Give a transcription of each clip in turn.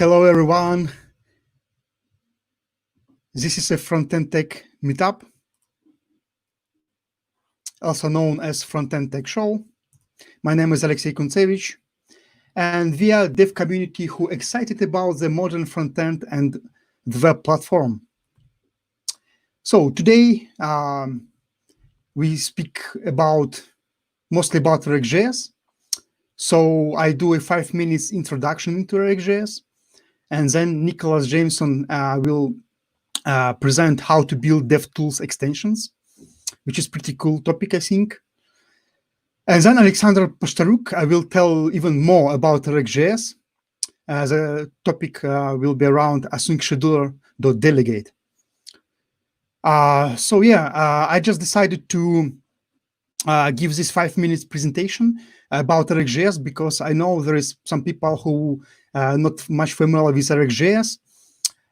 Hello, everyone. This is a Frontend Tech meetup, also known as Frontend Tech Show. My name is Aliaksei Kuncevič, and we are a dev community who are excited about the modern frontend and the web platform. So today we speak mostly about RxJS. So I do a 5 minutes introduction into RxJS, and then Nicholas Jamieson will present how to build DevTools extensions, which is pretty cool topic, I think. And then Alexander Postaruk will tell even more about RxJS. The topic will be around async scheduler.delegate. I just decided to give this 5 minutes presentation about RxJS because I know there is some people who are not much familiar with RxJS.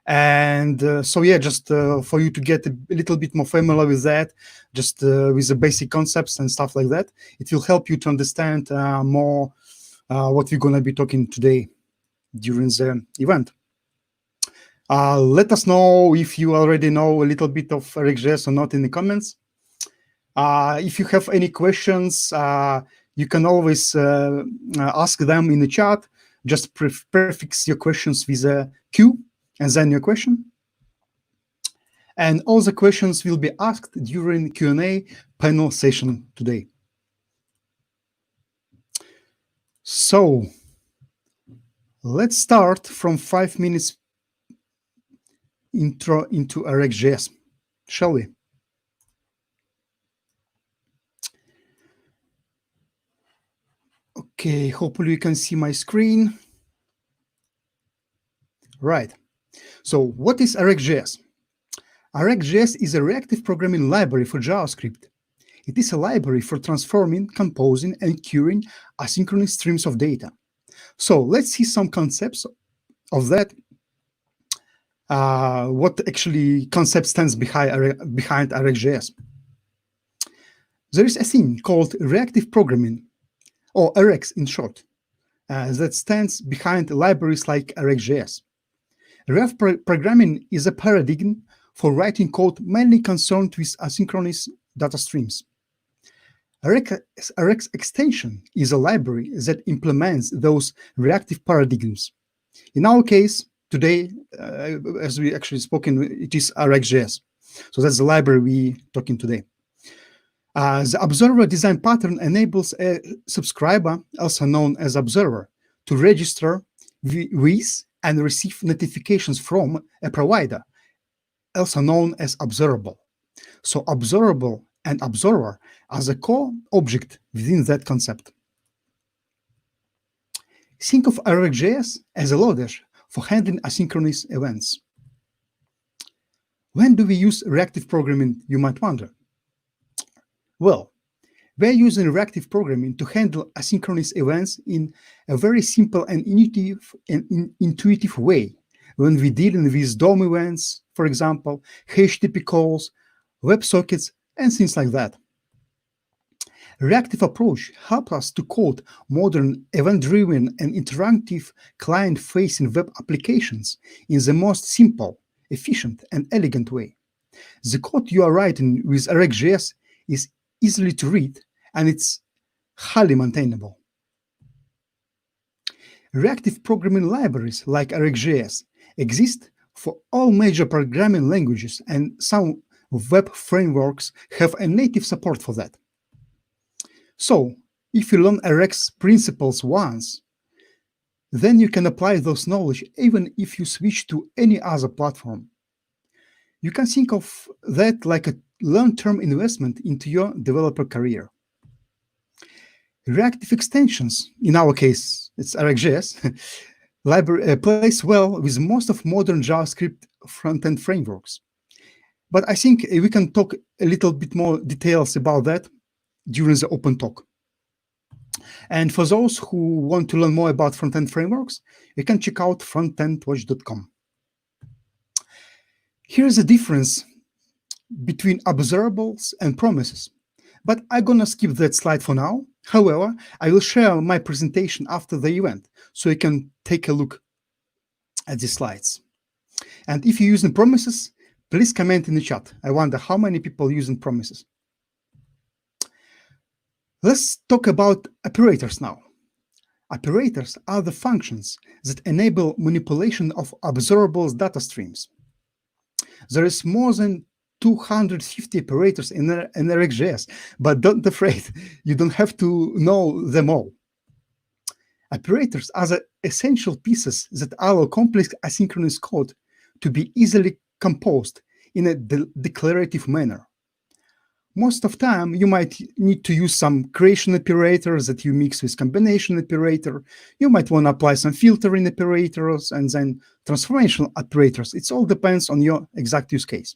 And just for you to get a little bit more familiar with that, just with the basic concepts and stuff like that, it will help you to understand more what we're going to be talking today during the event. Let us know if you already know a little bit of RxJS or not in the comments. If you have any questions, you can always ask them in the chat. Just prefix your questions with a Q and then your question. And all the questions will be asked during the Q&A panel session today. So let's start from 5 minutes intro into RxJS, shall we? Okay, hopefully you can see my screen. Right. So what is RxJS? RxJS is a reactive programming library for JavaScript. It is a library for transforming, composing, and queuing asynchronous streams of data. So let's see some concepts of that. What actually concept stands behind RxJS? There is a thing called reactive programming, or Rx in short, that stands behind libraries like RxJS. Reactive programming is a paradigm for writing code mainly concerned with asynchronous data streams. Rx extension is a library that implements those reactive paradigms. In our case, today, as we actually spoken, it is RxJS. So that's the library we're talking today. The observer design pattern enables a subscriber, also known as observer, to register with and receive notifications from a provider, also known as observable. So observable and observer are the core object within that concept. Think of RxJS as a loader for handling asynchronous events. When do we use reactive programming, you might wonder? Well, we're using reactive programming to handle asynchronous events in a very simple and intuitive way when we're dealing with DOM events, for example, HTTP calls, WebSockets, and things like that. Reactive approach helps us to code modern event-driven and interactive client-facing web applications in the most simple, efficient, and elegant way. The code you are writing with RxJS is easily to read, and it's highly maintainable. Reactive programming libraries like RxJS exist for all major programming languages, and some web frameworks have a native support for that. So, if you learn Rx principles once, then you can apply those knowledge even if you switch to any other platform. You can think of that like a long-term investment into your developer career. Reactive extensions, in our case, it's RxJS, library plays well with most of modern JavaScript front-end frameworks. But I think we can talk a little bit more details about that during the open talk. And for those who want to learn more about front-end frameworks, you can check out frontendwatch.com. Here's the difference between observables and promises. But I'm going to skip that slide for now. However, I will share my presentation after the event, so you can take a look at these slides. And if you're using promises, please comment in the chat. I wonder how many people are using promises. Let's talk about operators now. Operators are the functions that enable manipulation of observables data streams. There is more than 250 operators in RxJS, but don't be afraid, you don't have to know them all. Operators are the essential pieces that allow complex asynchronous code to be easily composed in a declarative manner. Most of the time, you might need to use some creation operators that you mix with combination operator. You might want to apply some filtering operators and then transformational operators. It all depends on your exact use case.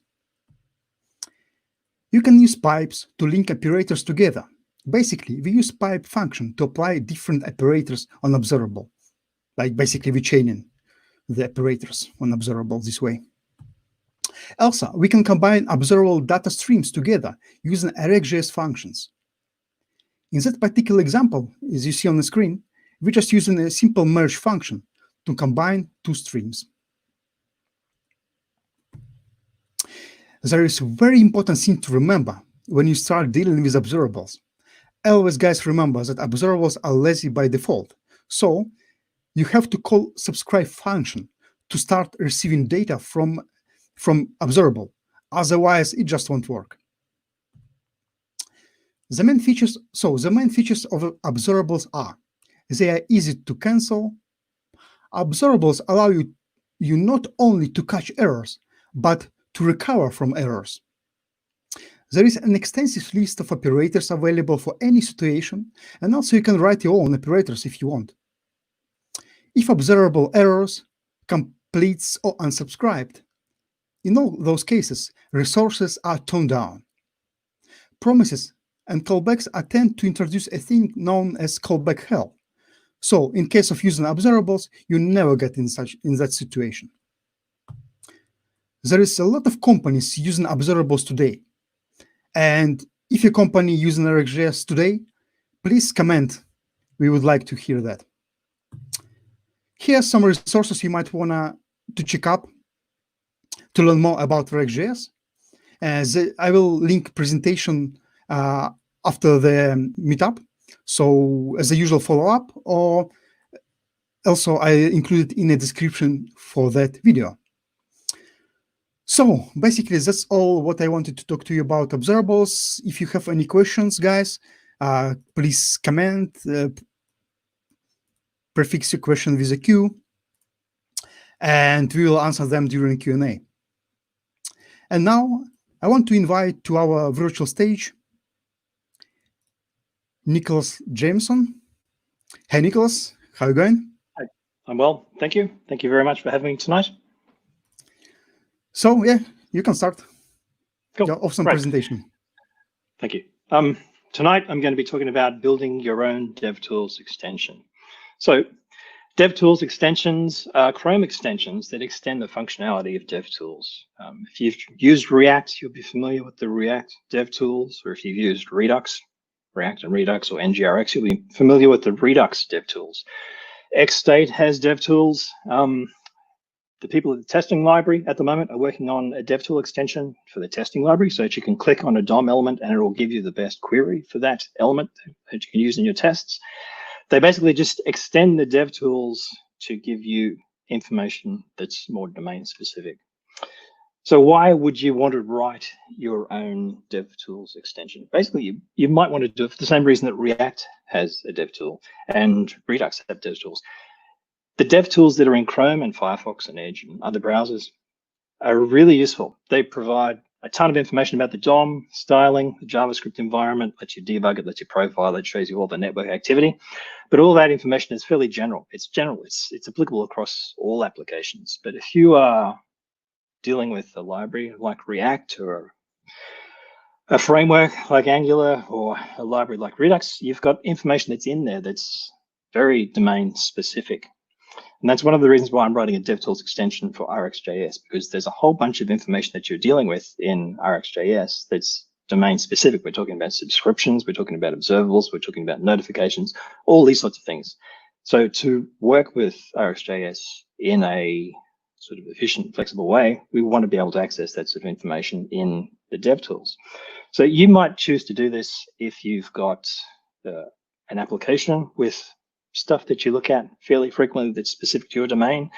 You can use pipes to link operators together. Basically, we use pipe function to apply different operators on observable. Like basically, we're chaining the operators on observable this way. Also, we can combine observable data streams together using RxJS functions. In that particular example, as you see on the screen, we're just using a simple merge function to combine two streams. There is a very important thing to remember when you start dealing with observables. Always, guys, remember that observables are lazy by default. So you have to call subscribe function to start receiving data from observable. Otherwise, it just won't work. The main features of observables are they are easy to cancel. Observables allow you not only to catch errors, but to recover from errors. There is an extensive list of operators available for any situation, and also you can write your own operators if you want. If observable errors, completes, or unsubscribed, in all those cases, resources are toned down. Promises and callbacks tend to introduce a thing known as callback hell. So in case of using observables, you never get in that situation. There is a lot of companies using observables today. And if your company using RxJS today, please comment. We would like to hear that. Here are some resources you might want to check up to learn more about RxJS. I will link presentation after the meetup. So as a usual follow-up, or also I included in a description for that video. So basically, that's all what I wanted to talk to you about observables. If you have any questions, guys, please comment, prefix your question with a Q, and we will answer them during Q&A. And now I want to invite to our virtual stage Nicholas Jamieson. Hey, Nicholas, how are you going? Hi, I'm well, thank you. Thank you very much for having me tonight. So yeah, you can start. Cool. Your awesome presentation. Thank you. Tonight I'm going to be talking about building your own DevTools extension. So DevTools extensions are Chrome extensions that extend the functionality of DevTools. If you've used React, you'll be familiar with the React DevTools, or if you've used Redux, React and Redux, or NGRX, you'll be familiar with the Redux DevTools. XState has DevTools. The people at the testing library at the moment are working on a DevTool extension for the testing library, so that you can click on a DOM element and it will give you the best query for that element that you can use in your tests. They basically just extend the DevTools to give you information that's more domain specific. So why would you want to write your own DevTools extension? Basically, you might want to do it for the same reason that React has a DevTool and Redux have DevTools. The DevTools that are in Chrome and Firefox and Edge and other browsers are really useful. They provide a ton of information about the DOM, styling, the JavaScript environment, lets you debug it, lets you profile it, shows you all the network activity. But all that information is fairly general. It's applicable across all applications. But if you are dealing with a library like React or a framework like Angular or a library like Redux, you've got information that's in there that's very domain specific. And that's one of the reasons why I'm writing a DevTools extension for RxJS, because there's a whole bunch of information that you're dealing with in RxJS that's domain specific. We're talking about subscriptions, we're talking about observables, we're talking about notifications, all these sorts of things. So to work with RxJS in a sort of efficient, flexible way, we want to be able to access that sort of information in the DevTools. So you might choose to do this if you've got an application with stuff that you look at fairly frequently that's specific to your domain,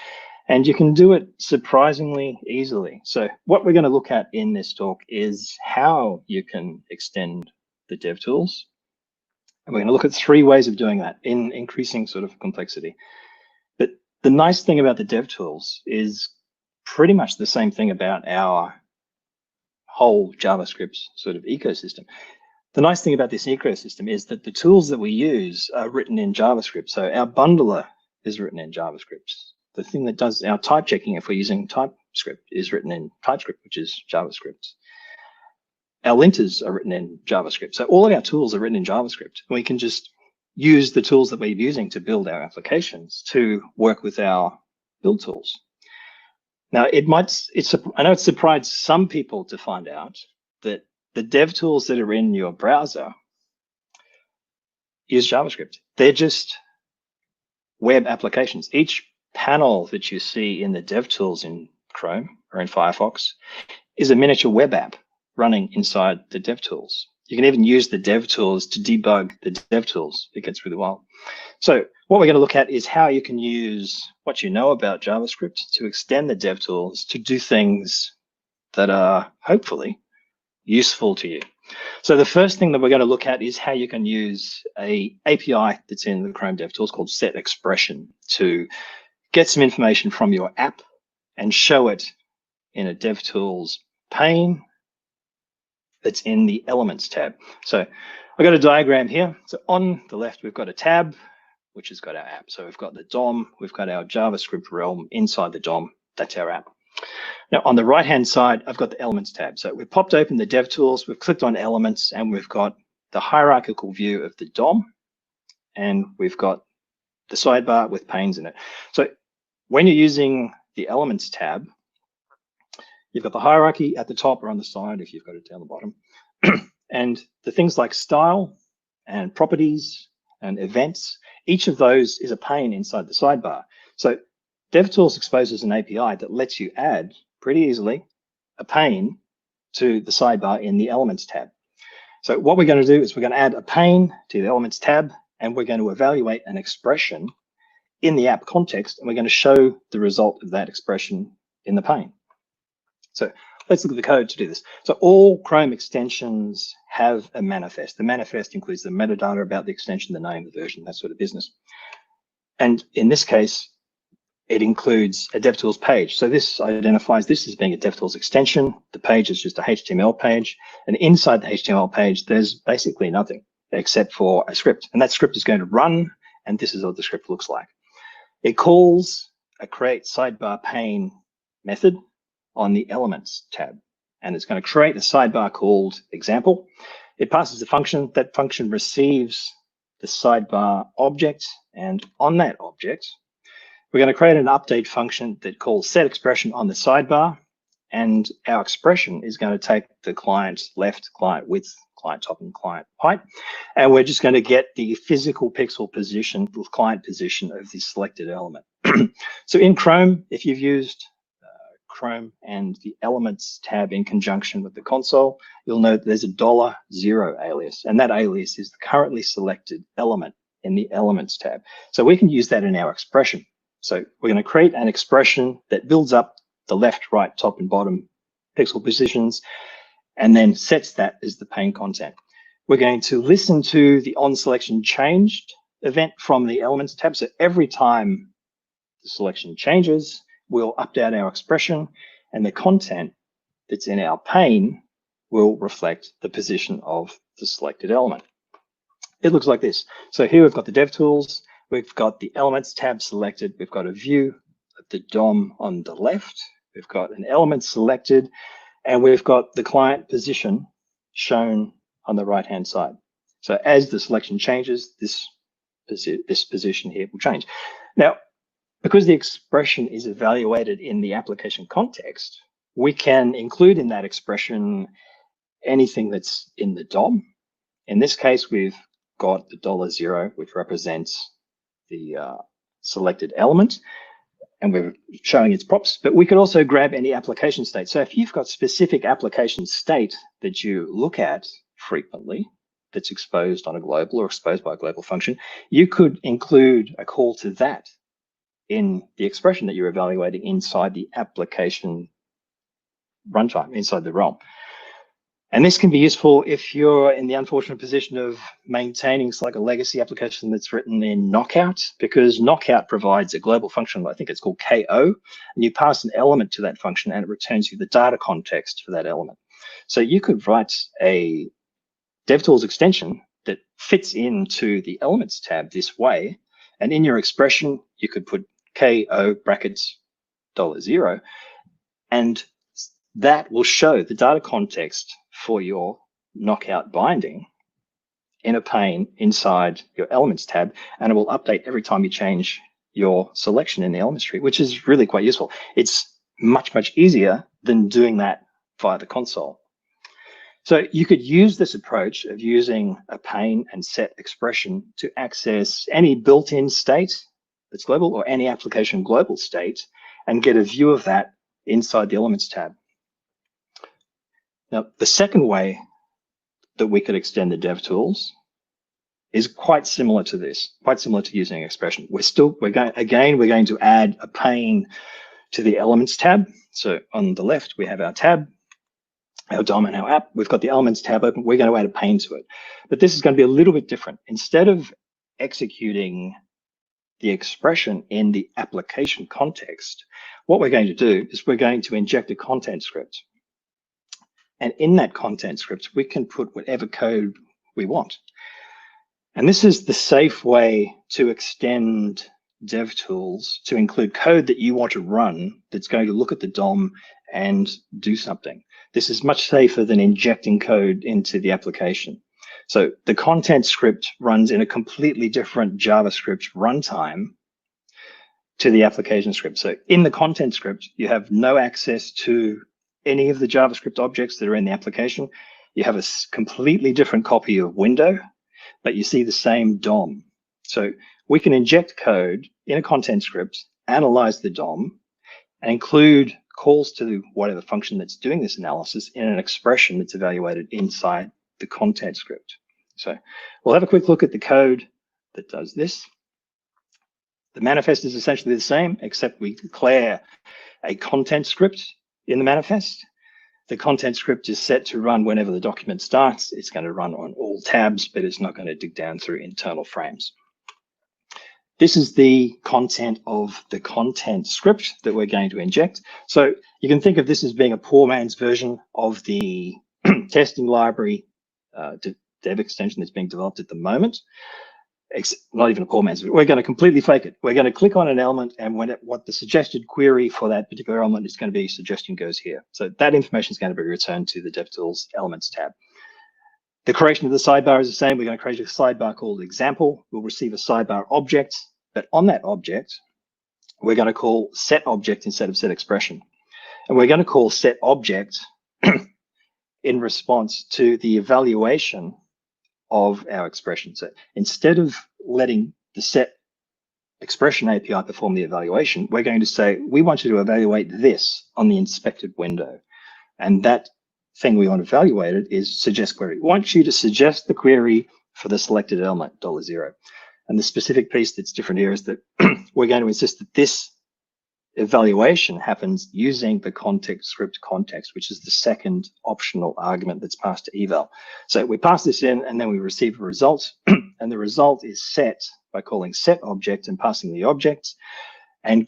and you can do it surprisingly easily. So what we're going to look at in this talk is how you can extend the DevTools. And we're going to look at 3 ways of doing that in increasing sort of complexity. But the nice thing about the DevTools is pretty much the same thing about our whole JavaScript sort of ecosystem. The nice thing about this ecosystem is that the tools that we use are written in JavaScript. So our bundler is written in JavaScript. The thing that does our type checking, if we're using TypeScript, is written in TypeScript, which is JavaScript. Our linters are written in JavaScript. So all of our tools are written in JavaScript. We can just use the tools that we're using to build our applications to work with our build tools. Now, I know it surprised some people to find out that the dev tools that are in your browser use JavaScript. They're just web applications. Each panel that you see in the dev tools in Chrome or in Firefox is a miniature web app running inside the DevTools. You can even use the DevTools to debug the DevTools. It gets really well. So what we're going to look at is how you can use what you know about JavaScript to extend the DevTools to do things that are hopefully useful to you. So the first thing that we're going to look at is how you can use an API that's in the Chrome DevTools called setExpression to get some information from your app and show it in a DevTools pane that's in the Elements tab. So I've got a diagram here. So on the left, we've got a tab, which has got our app. So we've got the DOM, we've got our JavaScript realm inside the DOM, that's our app. Now on the right-hand side, I've got the Elements tab. So we've popped open the DevTools, we've clicked on Elements, and we've got the hierarchical view of the DOM, and we've got the sidebar with panes in it. So when you're using the Elements tab, you've got the hierarchy at the top or on the side if you've got it down the bottom. And the things like style and properties and events, each of those is a pane inside the sidebar. So DevTools exposes an API that lets you add pretty easily a pane to the sidebar in the Elements tab. So what we're going to do is we're going to add a pane to the Elements tab, and we're going to evaluate an expression in the app context, and we're going to show the result of that expression in the pane. So let's look at the code to do this. So all Chrome extensions have a manifest. The manifest includes the metadata about the extension, the name, the version, that sort of business. And in this case, it includes a DevTools page. So this identifies this as being a DevTools extension. The page is just a HTML page. And inside the HTML page, there's basically nothing except for a script. And that script is going to run, and this is what the script looks like. It calls a create sidebar pane method on the Elements tab, and it's going to create a sidebar called example. It passes a function. That function receives the sidebar object, and on that object, we're going to create an update function that calls setExpression on the sidebar, and our expression is going to take the client left, client width, client top, and client height, and we're just going to get the physical pixel position, the client position of the selected element. So in Chrome, if you've used Chrome and the Elements tab in conjunction with the console, you'll note there's a $0 alias, and that alias is the currently selected element in the Elements tab. So we can use that in our expression. So we're going to create an expression that builds up the left, right, top, and bottom pixel positions, and then sets that as the pane content. We're going to listen to the onSelectionChanged event from the Elements tab. So every time the selection changes, we'll update our expression, and the content that's in our pane will reflect the position of the selected element. It looks like this. So here we've got the DevTools, we've got the Elements tab selected, we've got a view of the DOM on the left, we've got an element selected, and we've got the client position shown on the right-hand side. So as the selection changes, this position here will change. Now, because the expression is evaluated in the application context, we can include in that expression anything that's in the DOM. In this case, we've got the $0, which represents the selected element. and we're showing its props, but we could also grab any application state. So if you've got specific application state that you look at frequently, that's exposed on a global or exposed by a global function, you could include a call to that in the expression that you're evaluating inside the application runtime, inside the ROM. And this can be useful if you're in the unfortunate position of maintaining like a legacy application that's written in Knockout, because Knockout provides a global function, I think it's called KO, and you pass an element to that function and it returns you the data context for that element. So you could write a DevTools extension that fits into the Elements tab this way, and in your expression, you could put KO brackets $0, and that will show the data context for your Knockout binding in a pane inside your Elements tab, and it will update every time you change your selection in the Elements tree, which is really quite useful. It's much, much easier than doing that via the console. So you could use this approach of using a pane and set expression to access any built-in state that's global or any application global state and get a view of that inside the Elements tab. Now, the second way that we could extend the DevTools is quite similar to this, quite similar to using expression. We're going to add a pane to the Elements tab. So on the left, we have our tab, our DOM and our app. We've got the Elements tab open. We're going to add a pane to it. But this is going to be a little bit different. Instead of executing the expression in the application context, what we're going to do is we're going to inject a content script. And in that content script, we can put whatever code we want. And this is the safe way to extend DevTools to include code that you want to run that's going to look at the DOM and do something. This is much safer than injecting code into the application. So the content script runs in a completely different JavaScript runtime to the application script. So in the content script, you have no access to any of the JavaScript objects that are in the application. You have a completely different copy of window, but you see the same DOM. So we can inject code in a content script, analyze the DOM, and include calls to whatever function that's doing this analysis in an expression that's evaluated inside the content script. So we'll have a quick look at the code that does this. The manifest is essentially the same, except we declare a content script in the manifest. The content script is set to run whenever the document starts. It's going to run on all tabs, but it's not going to dig down through internal frames. This is the content of the content script that we're going to inject. So you can think of this as being a poor man's version of the testing library dev extension that's being developed at the moment. Not even a poor man's. We're going to completely fake it. We're going to click on an element, and what the suggested query for that particular element is going to be, suggestion goes here. So that information is going to be returned to the DevTools Elements tab. The creation of the sidebar is the same. We're going to create a sidebar called example. We'll receive a sidebar object, but on that object, we're going to call set object instead of set expression. And we're going to call set object in response to the evaluation of our expression. So instead of letting the set expression API perform the evaluation, we're going to say, we want you to evaluate this on the inspected window. And that thing we want evaluated is suggest query. We want you to suggest the query for the selected element, $0. And the specific piece that's different here is that we're going to insist that this evaluation happens using the context script context, which is the second optional argument that's passed to eval. So we pass this in, and then we receive a result, and the result is set by calling set object and passing the objects. And the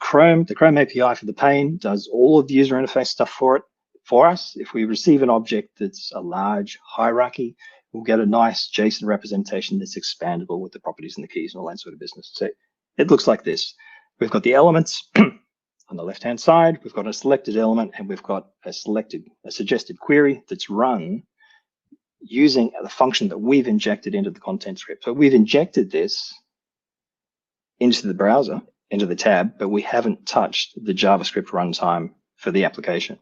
Chrome API for the pane does all of the user interface stuff for us. If we receive an object that's a large hierarchy, we'll get a nice JSON representation that's expandable with the properties and the keys and all that sort of business. So it looks like this. We've got the elements on the left-hand side, we've got a selected element, and we've got a suggested query that's run using the function that we've injected into the content script. So we've injected this into the browser, into the tab, but we haven't touched the JavaScript runtime for the application.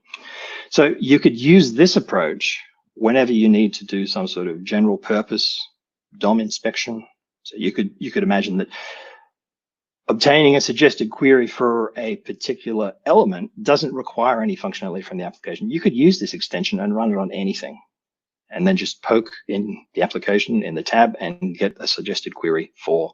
So you could use this approach whenever you need to do some sort of general purpose DOM inspection. So you could imagine that obtaining a suggested query for a particular element doesn't require any functionality from the application. You could use this extension and run it on anything, and then just poke in the application in the tab and get a suggested query for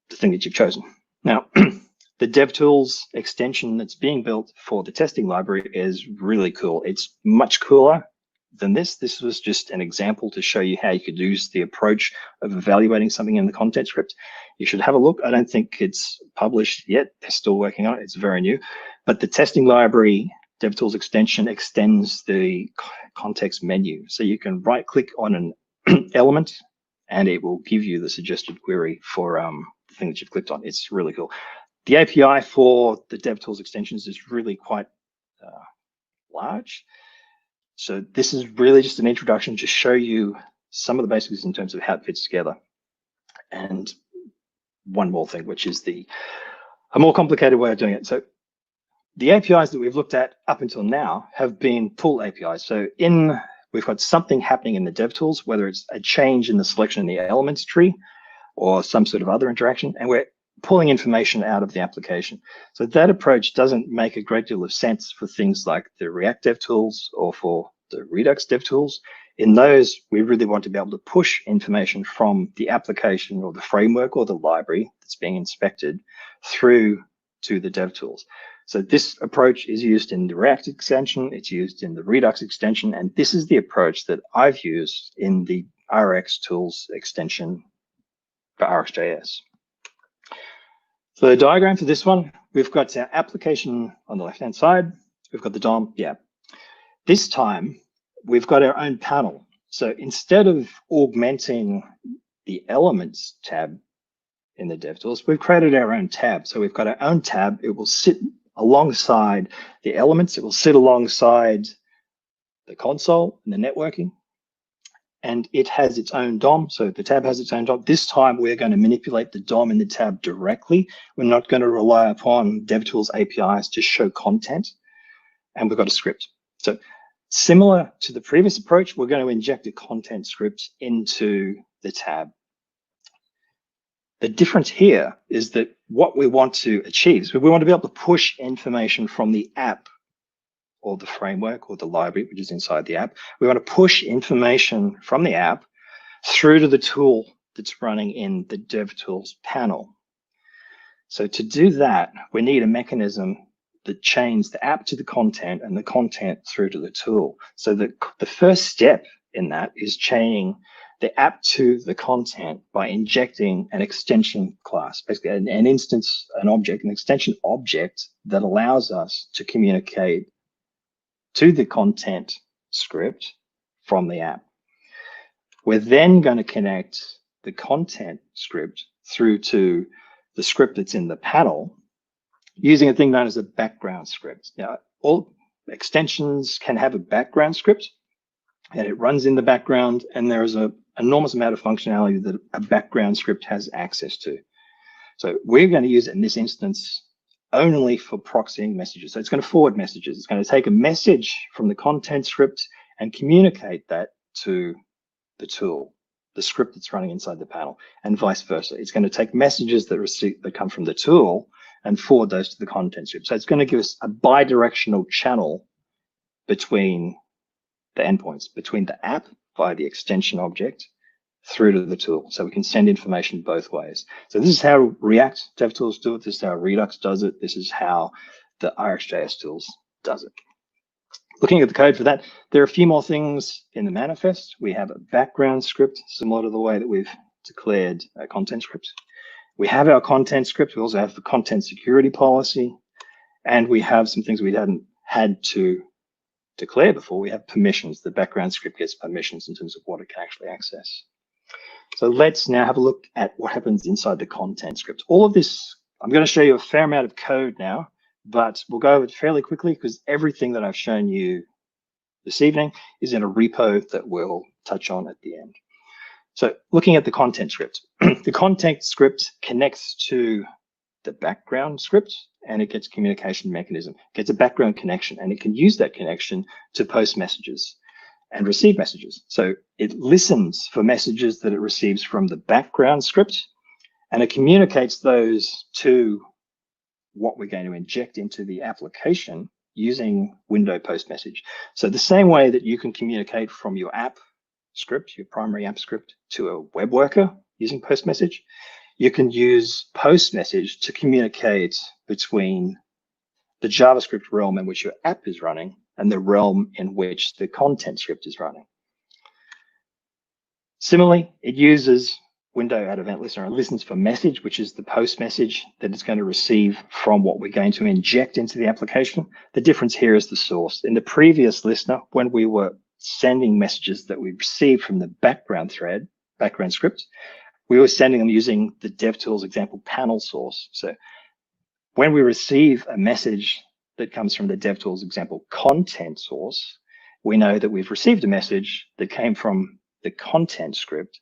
the thing that you've chosen. Now, the DevTools extension that's being built for the testing library is really cool. It's much cooler than this. This was just an example to show you how you could use the approach of evaluating something in the content script. You should have a look. I don't think it's published yet. They're still working on it. It's very new. But the testing library DevTools extension extends the context menu. So you can right click on an element and it will give you the suggested query for the thing that you've clicked on. It's really cool. The API for the DevTools extensions is really quite large. So this is really just an introduction to show you some of the basics in terms of how it fits together. And one more thing, which is a more complicated way of doing it. So the APIs that we've looked at up until now have been pull APIs. So we've got something happening in the DevTools, whether it's a change in the selection in the elements tree or some sort of other interaction, and we're pulling information out of the application. So that approach doesn't make a great deal of sense for things like the React DevTools or for the Redux DevTools. In those, we really want to be able to push information from the application or the framework or the library that's being inspected through to the DevTools. So this approach is used in the React extension, it's used in the Redux extension, and this is the approach that I've used in the RxTools extension for RxJS. So the diagram for this one, we've got our application on the left-hand side. We've got the DOM, yeah. This time, we've got our own panel. So instead of augmenting the Elements tab in the DevTools, we've created our own tab. So we've got our own tab. It will sit alongside the Elements. It will sit alongside the console and the networking. And it has its own DOM. So the tab has its own DOM. This time we're going to manipulate the DOM in the tab directly. We're not going to rely upon DevTools APIs to show content. And we've got a script. So similar to the previous approach, we're going to inject a content script into the tab. The difference here is that what we want to achieve is we want to be able to push information from the app or the framework or the library, which is inside the app. We want to push information from the app through to the tool that's running in the DevTools panel. So to do that, we need a mechanism that chains the app to the content and the content through to the tool. So the first step in that is chaining the app to the content by injecting an extension class, basically an instance, an object, an extension object that allows us to communicate to the content script from the app. We're then going to connect the content script through to the script that's in the panel using a thing known as a background script. Now, all extensions can have a background script and it runs in the background, and there is an enormous amount of functionality that a background script has access to. So we're going to use it in this instance only for proxying messages. So it's going to forward messages. It's going to take a message from the content script and communicate that to the tool, the script that's running inside the panel, and vice versa. It's going to take messages that come from the tool and forward those to the content script. So it's going to give us a bi-directional channel between the endpoints, between the app via the extension object through to the tool. So we can send information both ways. So this is how React DevTools do it. This is how Redux does it. This is how the RxJS tools does it. Looking at the code for that, there are a few more things in the manifest. We have a background script, similar to the way that we've declared a content script. We have our content script. We also have the content security policy, and we have some things we hadn't had to declare before. We have permissions. The background script gets permissions in terms of what it can actually access. So let's now have a look at what happens inside the content script. All of this, I'm going to show you a fair amount of code now, but we'll go over it fairly quickly because everything that I've shown you this evening is in a repo that we'll touch on at the end. So looking at the content script, the content script connects to the background script and it gets a communication mechanism, gets a background connection, and it can use that connection to post messages and receive messages. So it listens for messages that it receives from the background script, And it communicates those to what we're going to inject into the application using window post message. So the same way that you can communicate from your app script, your primary app script, to a web worker using post message, you can use post message to communicate between the JavaScript realm in which your app is running and the realm in which the content script is running. Similarly, it uses window at event listener and listens for message, which is the post message that it's going to receive from what we're going to inject into the application. The difference here is the source. In the previous listener, when we were sending messages that we received from the background thread, background script, we were sending them using the DevTools example panel source. So when we receive a message that comes from the DevTools example content source, we know that we've received a message that came from the content script,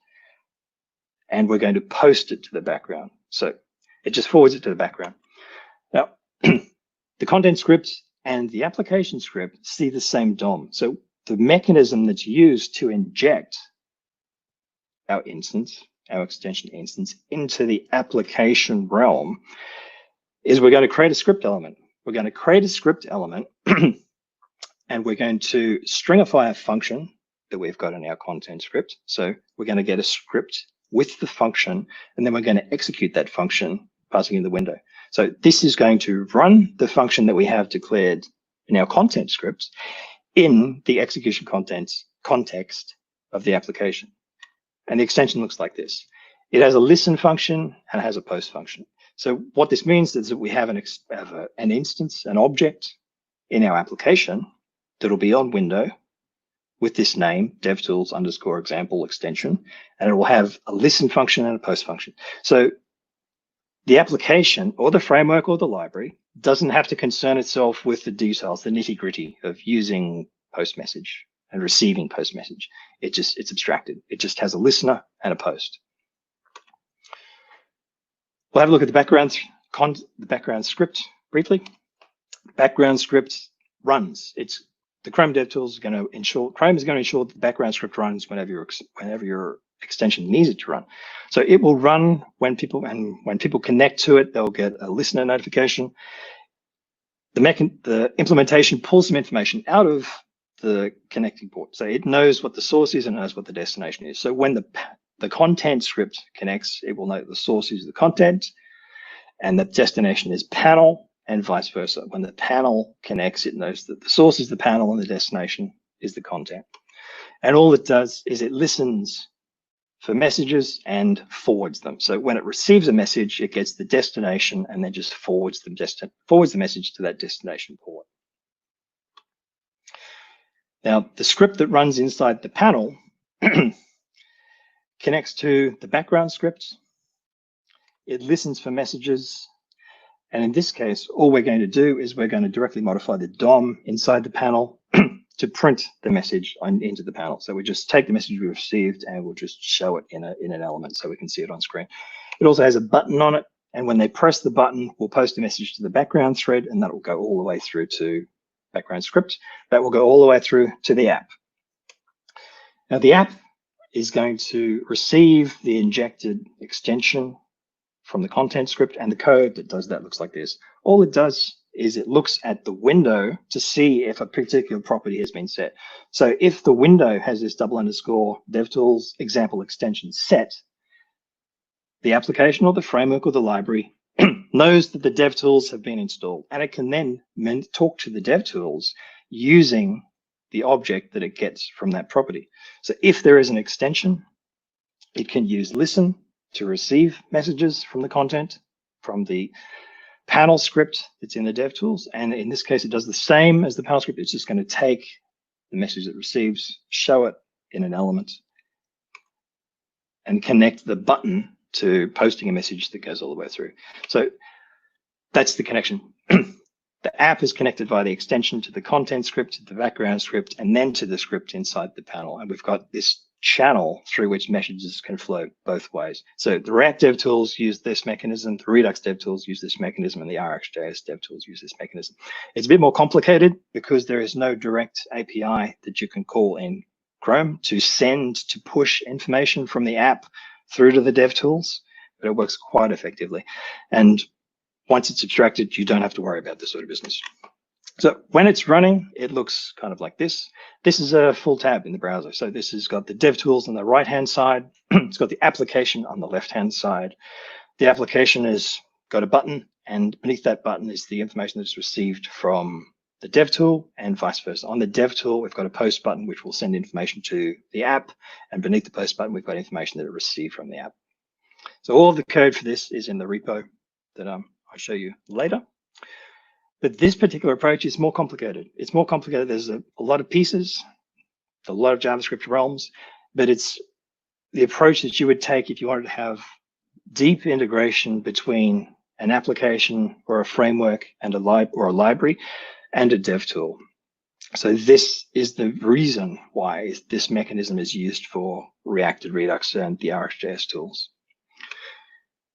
and we're going to post it to the background. So it just forwards it to the background. Now, the content script and the application script see the same DOM. So the mechanism that's used to inject our instance, our extension instance, into the application realm is we're going to create a script element. We're going to create a script element and we're going to stringify a function that we've got in our content script. So we're going to get a script with the function, and then we're going to execute that function passing in the window. So this is going to run the function that we have declared in our content script in the execution context of the application. And the extension looks like this. It has a listen function and it has a post function. So what this means is that we have an instance, an object in our application that'll be on window with this name, DevTools underscore example extension, and it will have a listen function and a post function. So the application or the framework or the library doesn't have to concern itself with the details, the nitty gritty of using post message and receiving post message. It's abstracted. It just has a listener and a post. We'll have a look at the background script briefly. Background script runs. The Chrome DevTools is going to ensure that the background script runs whenever your extension needs it to run. So it will run when people connect to it, they'll get a listener notification. The implementation pulls some information out of the connecting port. So it knows what the source is and knows what the destination is. So when the content script connects, it will know the source is the content and the destination is panel, and vice versa. When the panel connects, it knows that the source is the panel and the destination is the content. And all it does is it listens for messages and forwards them. So when it receives a message, it gets the destination and then just forwards the message to that destination port. Now, the script that runs inside the panel connects to the background script. It listens for messages. And in this case, all we're going to do is we're going to directly modify the DOM inside the panel to print the message into the panel. So we just take the message we received and we'll just show it in an element so we can see it on screen. It also has a button on it. And when they press the button, we'll post a message to the background thread, and that will go all the way through to background script. That will go all the way through to the app. Now, the app is going to receive the injected extension from the content script, and the code that does that looks like this. All it does is it looks at the window to see if a particular property has been set. So if the window has this _ DevTools example extension set, the application or the framework or the library knows that the DevTools have been installed, and it can then talk to the DevTools using the object that it gets from that property. So if there is an extension, it can use listen to receive messages from the content, from the panel script that's in the DevTools. And in this case, it does the same as the panel script. It's just going to take the message it receives, show it in an element, and connect the button to posting a message that goes all the way through. So that's the connection. The app is connected via the extension to the content script, to the background script, and then to the script inside the panel. And we've got this channel through which messages can flow both ways. So the React DevTools use this mechanism, the Redux DevTools use this mechanism, and the RxJS DevTools use this mechanism. It's a bit more complicated because there is no direct API that you can call in Chrome to push information from the app through to the DevTools. but it works quite effectively. And once it's abstracted, you don't have to worry about this sort of business. So when it's running, it looks kind of like this. This is a full tab in the browser. So this has got the DevTools on the right-hand side. It's got the application on the left-hand side. The application has got a button, and beneath that button is the information that's received from the DevTool and vice versa. On the DevTool, we've got a post button, which will send information to the app. And beneath the post button, we've got information that it received from the app. So all of the code for this is in the repo that I'll show you later. But this particular approach is more complicated. It's more complicated. There's a lot of pieces, a lot of JavaScript realms, but it's the approach that you would take if you wanted to have deep integration between an application or a framework and a library and a dev tool. So this is the reason why this mechanism is used for React and Redux and the RxJS tools.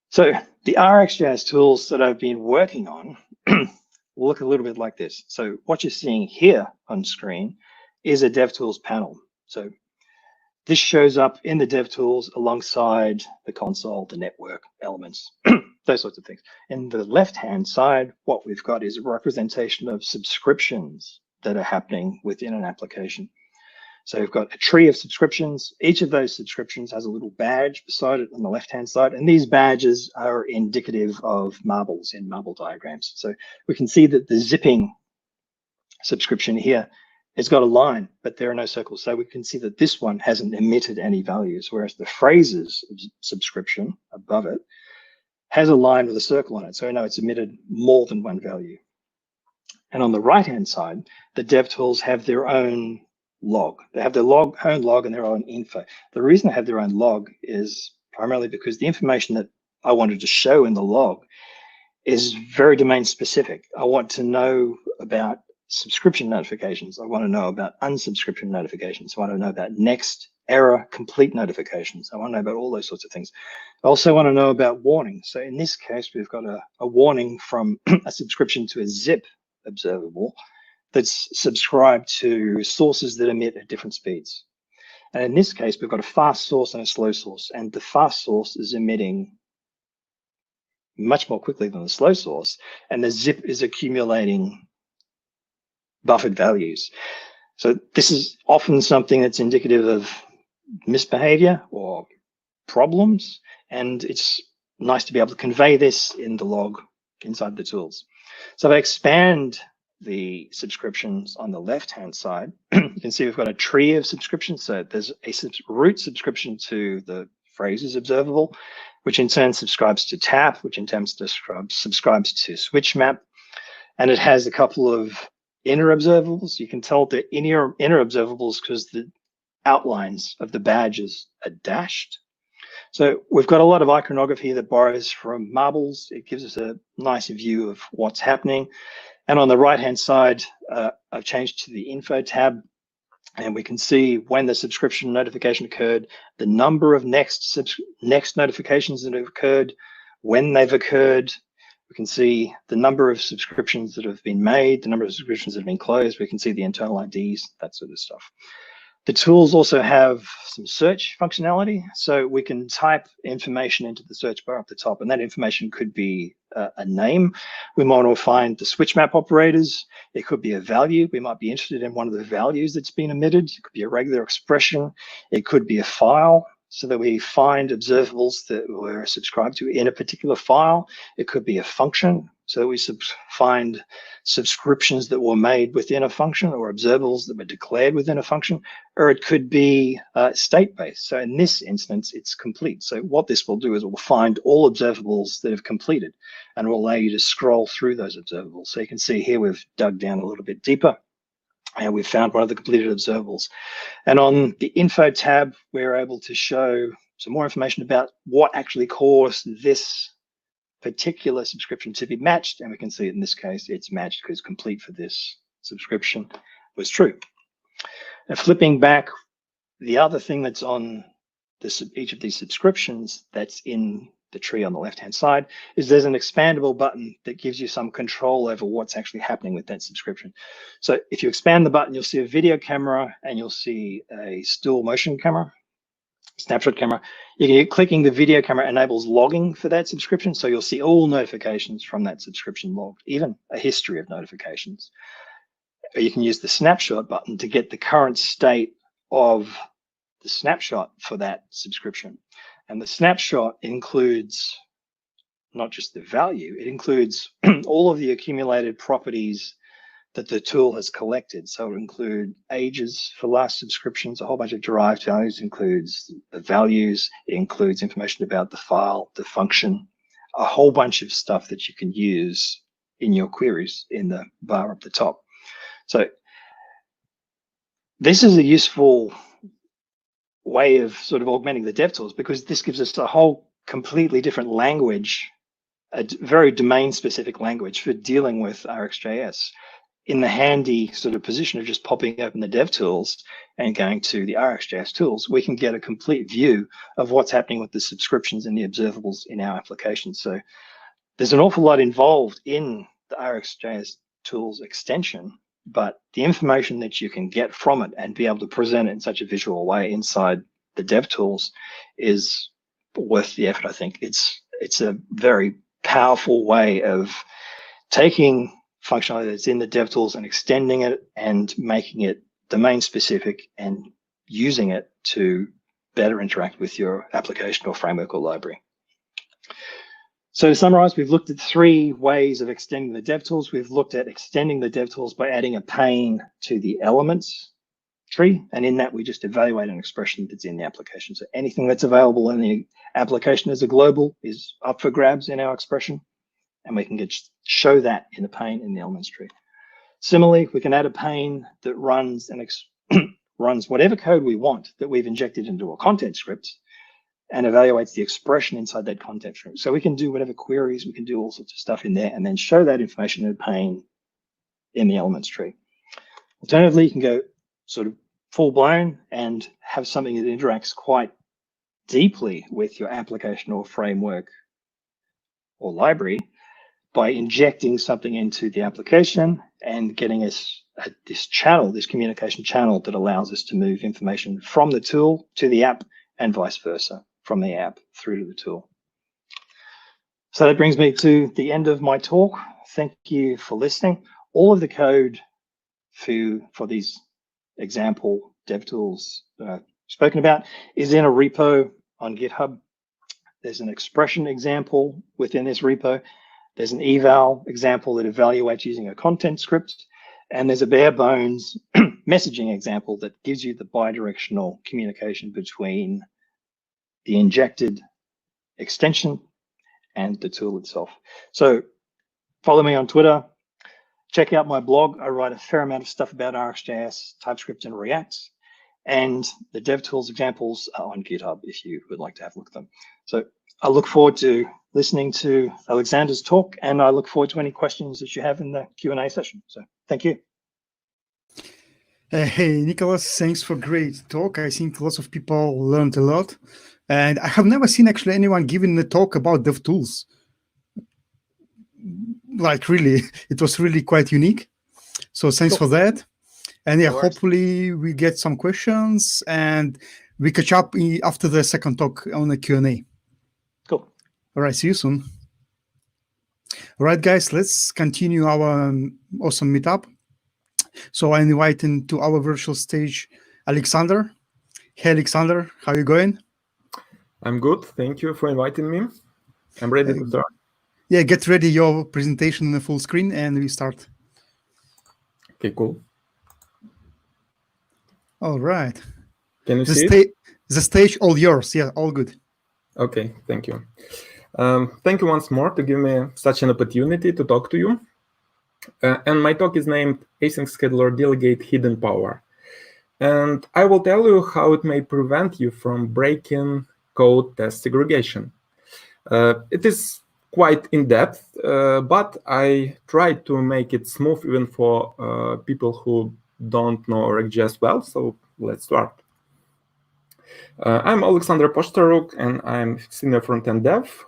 So the RxJS tools that I've been working on look a little bit like this. So what you're seeing here on screen is a DevTools panel. So this shows up in the DevTools alongside the console, the network elements, those sorts of things. In the left-hand side, what we've got is a representation of subscriptions that are happening within an application. So we've got a tree of subscriptions. Each of those subscriptions has a little badge beside it on the left-hand side, and these badges are indicative of marbles in marble diagrams. So we can see that the zipping subscription here has got a line, but there are no circles. So we can see that this one hasn't emitted any values, whereas the phrases subscription above it has a line with a circle on it. So we know it's emitted more than one value. And on the right-hand side, the DevTools have their own log. They have their own log and their own info. The reason they have their own log is primarily because the information that I wanted to show in the log is very domain specific. I want to know about subscription notifications. I want to know about unsubscription notifications. I want to know about next error complete notifications. I want to know about all those sorts of things. I also want to know about warnings. So in this case, we've got a warning from a subscription to a zip observable that's subscribed to sources that emit at different speeds. And in this case, we've got a fast source and a slow source, and the fast source is emitting much more quickly than the slow source, and the zip is accumulating buffered values. So this is often something that's indicative of misbehavior or problems, and it's nice to be able to convey this in the log inside the tools. So if I expand the subscriptions on the left-hand side, you can see we've got a tree of subscriptions. So there's a root subscription to the phrases observable, which in turn subscribes to tap, which in turn subscribes to switch map, and it has a couple of inner observables. You can tell the inner observables because the outlines of the badges are dashed. So we've got a lot of iconography that borrows from marbles. It gives us a nice view of what's happening. And on the right-hand side, I've changed to the info tab, and we can see when the subscription notification occurred, the number of next notifications that have occurred, when they've occurred. We can see the number of subscriptions that have been made, the number of subscriptions that have been closed. We can see the internal IDs, that sort of stuff. The tools also have some search functionality, so we can type information into the search bar at the top, and that information could be a name. We might want to find the switch map operators. It could be a value. We might be interested in one of the values that's been emitted. It could be a regular expression. It could be a file, so that we find observables that were subscribed to in a particular file. It could be a function, so that we find subscriptions that were made within a function, or observables that were declared within a function, or it could be state-based. So in this instance, it's complete. So what this will do is it will find all observables that have completed, and will allow you to scroll through those observables. So you can see here we've dug down a little bit deeper, and we've found one of the completed observables. And on the info tab, we're able to show some more information about what actually caused this particular subscription to be matched. And we can see in this case, it's matched because complete for this subscription was true. Now flipping back, the other thing that's on each of these subscriptions that's in the tree on the left-hand side is there's an expandable button that gives you some control over what's actually happening with that subscription. So if you expand the button, you'll see a video camera and you'll see a still motion camera, snapshot camera. Clicking the video camera enables logging for that subscription, so you'll see all notifications from that subscription logged, even a history of notifications. Or you can use the snapshot button to get the current state of the snapshot for that subscription. And the snapshot includes not just the value, it includes all of the accumulated properties that the tool has collected. So it includes ages for last subscriptions, a whole bunch of derived values, includes the values, it includes information about the file, the function, a whole bunch of stuff that you can use in your queries in the bar up the top. So this is a useful way of sort of augmenting the DevTools, because this gives us a whole completely different language, a very domain-specific language for dealing with RxJS. In the handy sort of position of just popping open the DevTools and going to the RxJS tools, we can get a complete view of what's happening with the subscriptions and the observables in our application. So there's an awful lot involved in the RxJS tools extension, but the information that you can get from it and be able to present it in such a visual way inside the DevTools is worth the effort, I think. It's a very powerful way of taking functionality that's in the DevTools and extending it and making it domain specific and using it to better interact with your application or framework or library. So to summarize, we've looked at 3 ways of extending the DevTools. We've looked at extending the DevTools by adding a pane to the elements tree. And in that, we just evaluate an expression that's in the application. So anything that's available in the application as a global is up for grabs in our expression. And we can show that in the pane in the elements tree. Similarly, we can add a pane that runs and runs whatever code we want that we've injected into a content script and evaluates the expression inside that content script. So we can do whatever queries, we can do all sorts of stuff in there and then show that information in a pane in the elements tree. Alternatively, you can go sort of full blown and have something that interacts quite deeply with your application or framework or library by injecting something into the application and getting us this channel, this communication channel that allows us to move information from the tool to the app and vice versa, from the app through to the tool. So that brings me to the end of my talk. Thank you for listening. All of the code for these example DevTools spoken about is in a repo on GitHub. There's an expression example within this repo. There's an eval example that evaluates using a content script. And there's a bare bones messaging example that gives you the bidirectional communication between the injected extension and the tool itself. So follow me on Twitter. Check out my blog. I write a fair amount of stuff about RxJS, TypeScript, and React. And the DevTools examples are on GitHub if you would like to have a look at them. So I look forward to listening to Alexander's talk, and I look forward to any questions that you have in the Q&A session. So thank you. Hey, Nicholas, thanks for great talk. I think lots of people learned a lot. And I have never seen actually anyone giving a talk about DevTools. Like really, it was really quite unique. So thanks for that. And yeah, hopefully we get some questions and we catch up after the second talk on the Q&A. Cool. All right, see you soon. All right, guys, let's continue our awesome meetup. So I invite into our virtual stage Alexander. Hey, Alexander, how are you going? I'm good. Thank you for inviting me. I'm ready to start. Yeah, get ready your presentation in the full screen and we start. Okay, cool. All right. Can you see it? The stage all yours. Yeah, all good. Okay, thank you. Thank you once more to give me such an opportunity to talk to you. And my talk is named Async Scheduler Delegate Hidden Power. And I will tell you how it may prevent you from breaking code test segregation. It is quite in-depth, but I tried to make it smooth even for people who don't know RxJS well, so let's start. I'm Alexander Poshtaruk, and I'm senior front-end dev.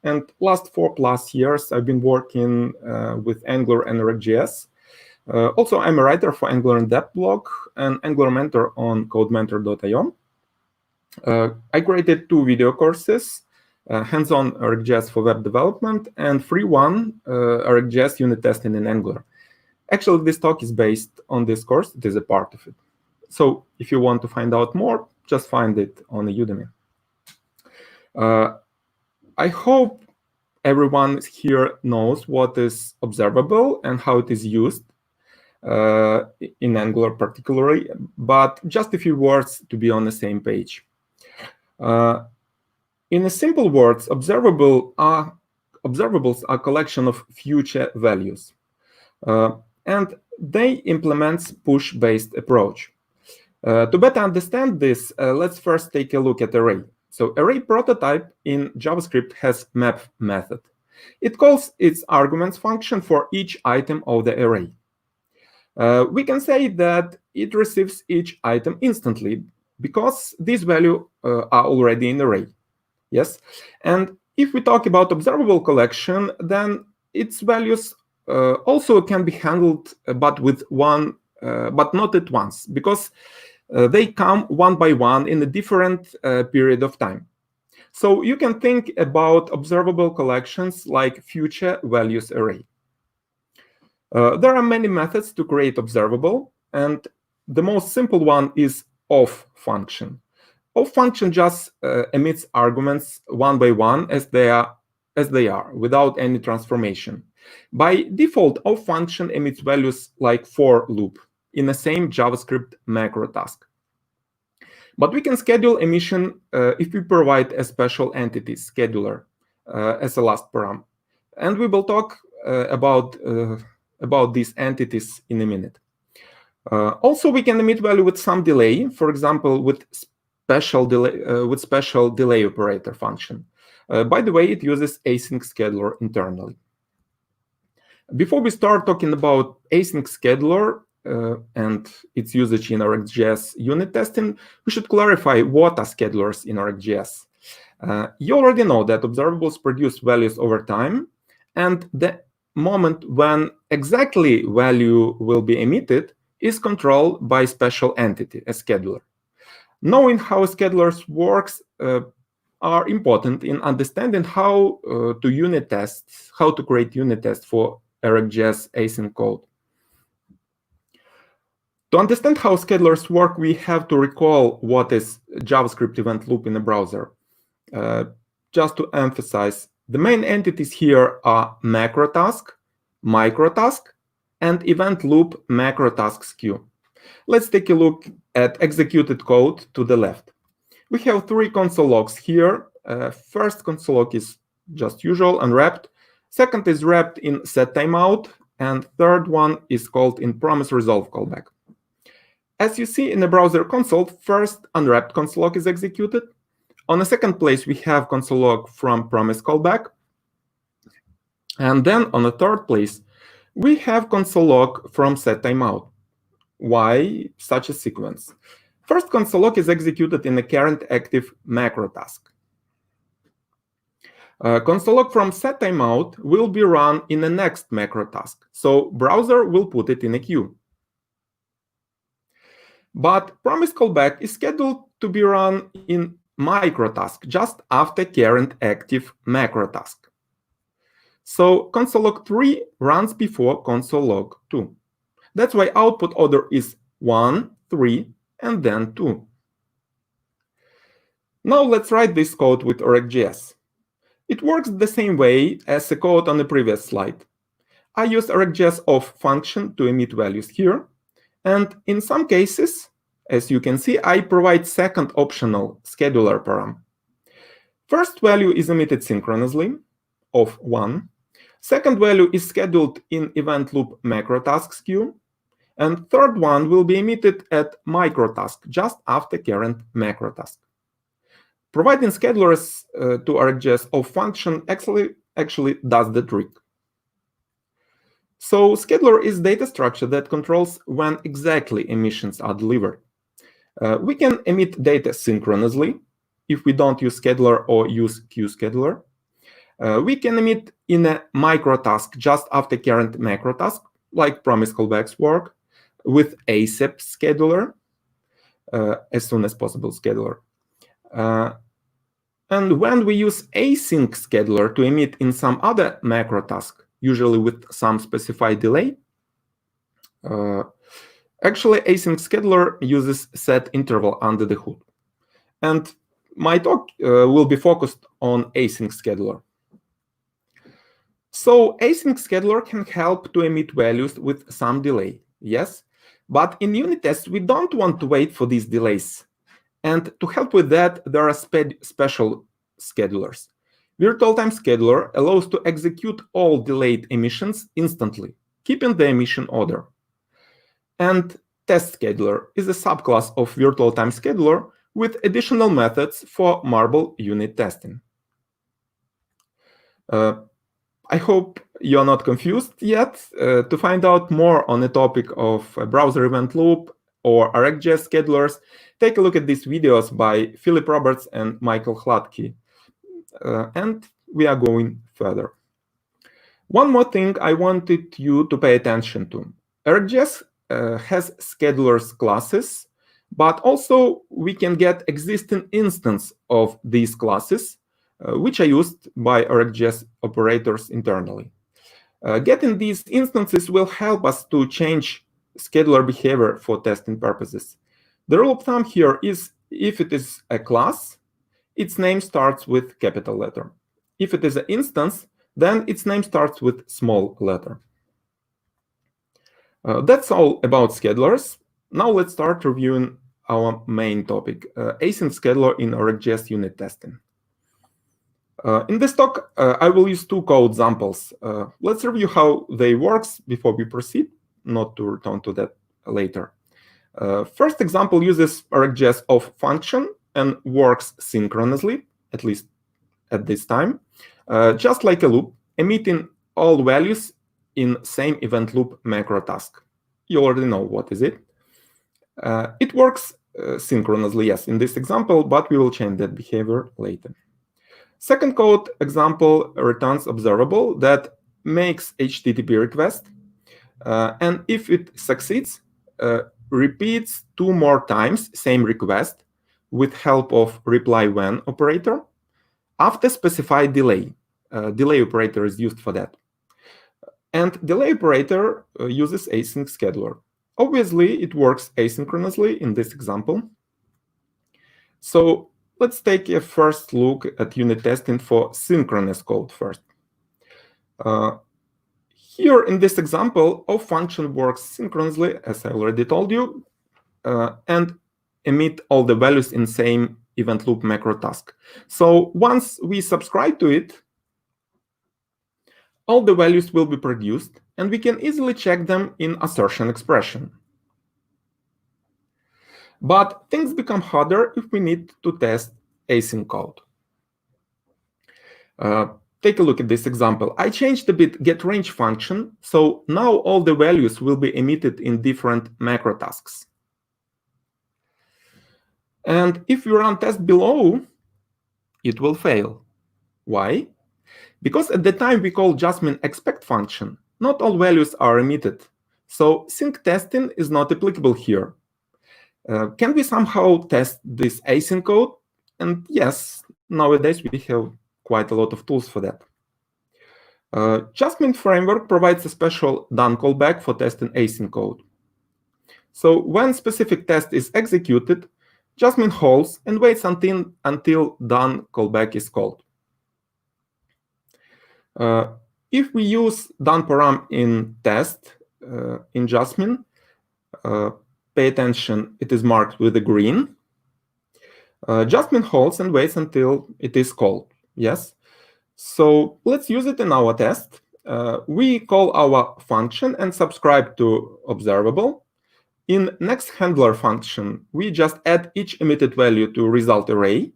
And last 4+ years, I've been working with Angular and RxJS. Also, I'm a writer for Angular and Dev blog and Angular mentor on codementor.io. I created 2 video courses, hands-on RxJS for web development and free one, RxJS unit testing in Angular. Actually, this talk is based on this course. It is a part of it. So if you want to find out more, just find it on Udemy. I hope everyone here knows what is observable and how it is used in Angular particularly, but just a few words to be on the same page. In simple words, observables are a collection of future values, and they implement push-based approach. To better understand this, let's first take a look at array. So array prototype in JavaScript has map method. It calls its arguments function for each item of the array. We can say that it receives each item instantly because these values are already in array. Yes, and if we talk about observable collection, then its values also can be handled, but not at once, because they come one by one in a different period of time. So you can think about observable collections like future values array. There are many methods to create observable, and the most simple one is of function. Of function just emits arguments one by one as they are, without any transformation. By default, of function emits values like for loop in the same JavaScript macro task. But we can schedule emission if we provide a special entity scheduler as a last param. And we will talk about these entities in a minute. Also, we can emit value with some delay, for example, with special delay operator function. By the way, it uses async scheduler internally. Before we start talking about async scheduler and its usage in RxJS unit testing, we should clarify what are schedulers in RxJS. You already know that observables produce values over time, and the moment when exactly value will be emitted is controlled by special entity, a scheduler. Knowing how schedulers works are important in understanding how to create unit tests for RxJS async code. To understand how schedulers work, we have to recall what is JavaScript event loop in a browser. Just to emphasize, the main entities here are macro task, micro task, and event loop macro tasks queue. Let's take a look at executed code to the left. We have 3 console logs here. First console log is just usual, unwrapped. Second is wrapped in setTimeout, and third one is called in promise resolve callback. As you see in the browser console, first unwrapped console log is executed. On the second place, we have console log from promise callback. And then on the third place, we have console log from setTimeout. Why such a sequence? First console log is executed in the current active macro task. Console log from setTimeout will be run in the next macro task, so browser will put it in a queue. But promise callback is scheduled to be run in micro task just after current active macro task. So console log 3 runs before console log 2. That's why output order is 1, 3, and then 2. Now let's write this code with RxJS. It works the same way as the code on the previous slide. I use RxJS of function to emit values here. And in some cases, as you can see, I provide second optional scheduler param. First value is emitted synchronously of 1. Second value is scheduled in event loop macro tasks queue. And third one will be emitted at micro task just after current macro task. Providing schedulers to RxJS of function actually does the trick. So scheduler is data structure that controls when exactly emissions are delivered. We can emit data synchronously if we don't use scheduler or use queuescheduler. We can emit in a micro task just after current macro task, like promise callbacks work, with ASAP scheduler, as soon as possible scheduler. And when we use async scheduler to emit in some other macro task, usually with some specified delay, actually async scheduler uses set interval under the hood. And my talk will be focused on async scheduler. So async scheduler can help to emit values with some delay, yes, but in unit tests, we don't want to wait for these delays. And to help with that, there are special schedulers. Virtual time scheduler allows to execute all delayed emissions instantly, keeping the emission order. And test scheduler is a subclass of virtual time scheduler with additional methods for marble unit testing. I hope you're not confused yet. To find out more on the topic of browser event loop or RxJS schedulers, take a look at these videos by Philip Roberts and Michael Hladky. And we are going further. One more thing I wanted you to pay attention to. RxJS has schedulers classes, but also we can get existing instance of these classes, which are used by RxJS operators internally. Getting these instances will help us to change scheduler behavior for testing purposes. The rule of thumb here is if it is a class, its name starts with capital letter. If it is an instance, then its name starts with small letter. That's all about schedulers. Now let's start reviewing our main topic, async scheduler in RxJS unit testing. In this talk, I will use two code examples. Let's review how they work before we proceed, not to return to that later. First example uses RxJS of function and works synchronously, at least at this time, just like a loop, emitting all values in same event loop macro task. You already know what is it. It works synchronously, yes, in this example, but we will change that behavior later. Second code example returns observable that makes HTTP request, and if it succeeds, repeats 2 more times same request with help of reply when operator after specified delay. Delay operator is used for that. And delay operator uses async scheduler. Obviously, it works asynchronously in this example. So let's take a first look at unit testing for synchronous code first. Here in this example, our function works synchronously, as I already told you, and emit all the values in same event loop macro task. So once we subscribe to it, all the values will be produced, and we can easily check them in assertion expression. But things become harder if we need to test async code. Take a look at this example. I changed a bit getRange function, so now all the values will be emitted in different macro tasks. And if we run test below, it will fail. Why? Because at the time we call Jasmine expect function, not all values are emitted. So sync testing is not applicable here. Can we somehow test this async code? And yes, nowadays we have quite a lot of tools for that. Jasmine framework provides a special done callback for testing async code. So when specific test is executed, Jasmine holds and waits until done callback is called. If we use done param in test in Jasmine, pay attention, it is marked with a green. Jasmine holds and waits until it is called. Yes. So let's use it in our test. We call our function and subscribe to observable. In next handler function, we just add each emitted value to result array.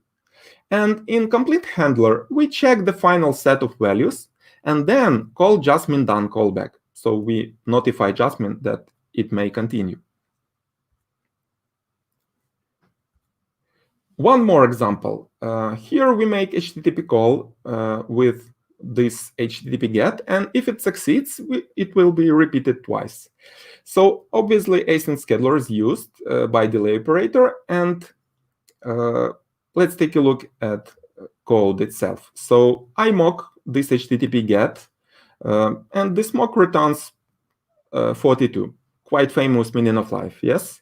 And in complete handler, we check the final set of values and then call Jasmine done callback. So we notify Jasmine that it may continue. One more example. Here we make HTTP call with this HTTP GET, and if it succeeds, it will be repeated twice. So obviously async scheduler is used by delay operator, and let's take a look at code itself. So I mock this HTTP GET, and this mock returns 42, quite famous meaning of life, yes?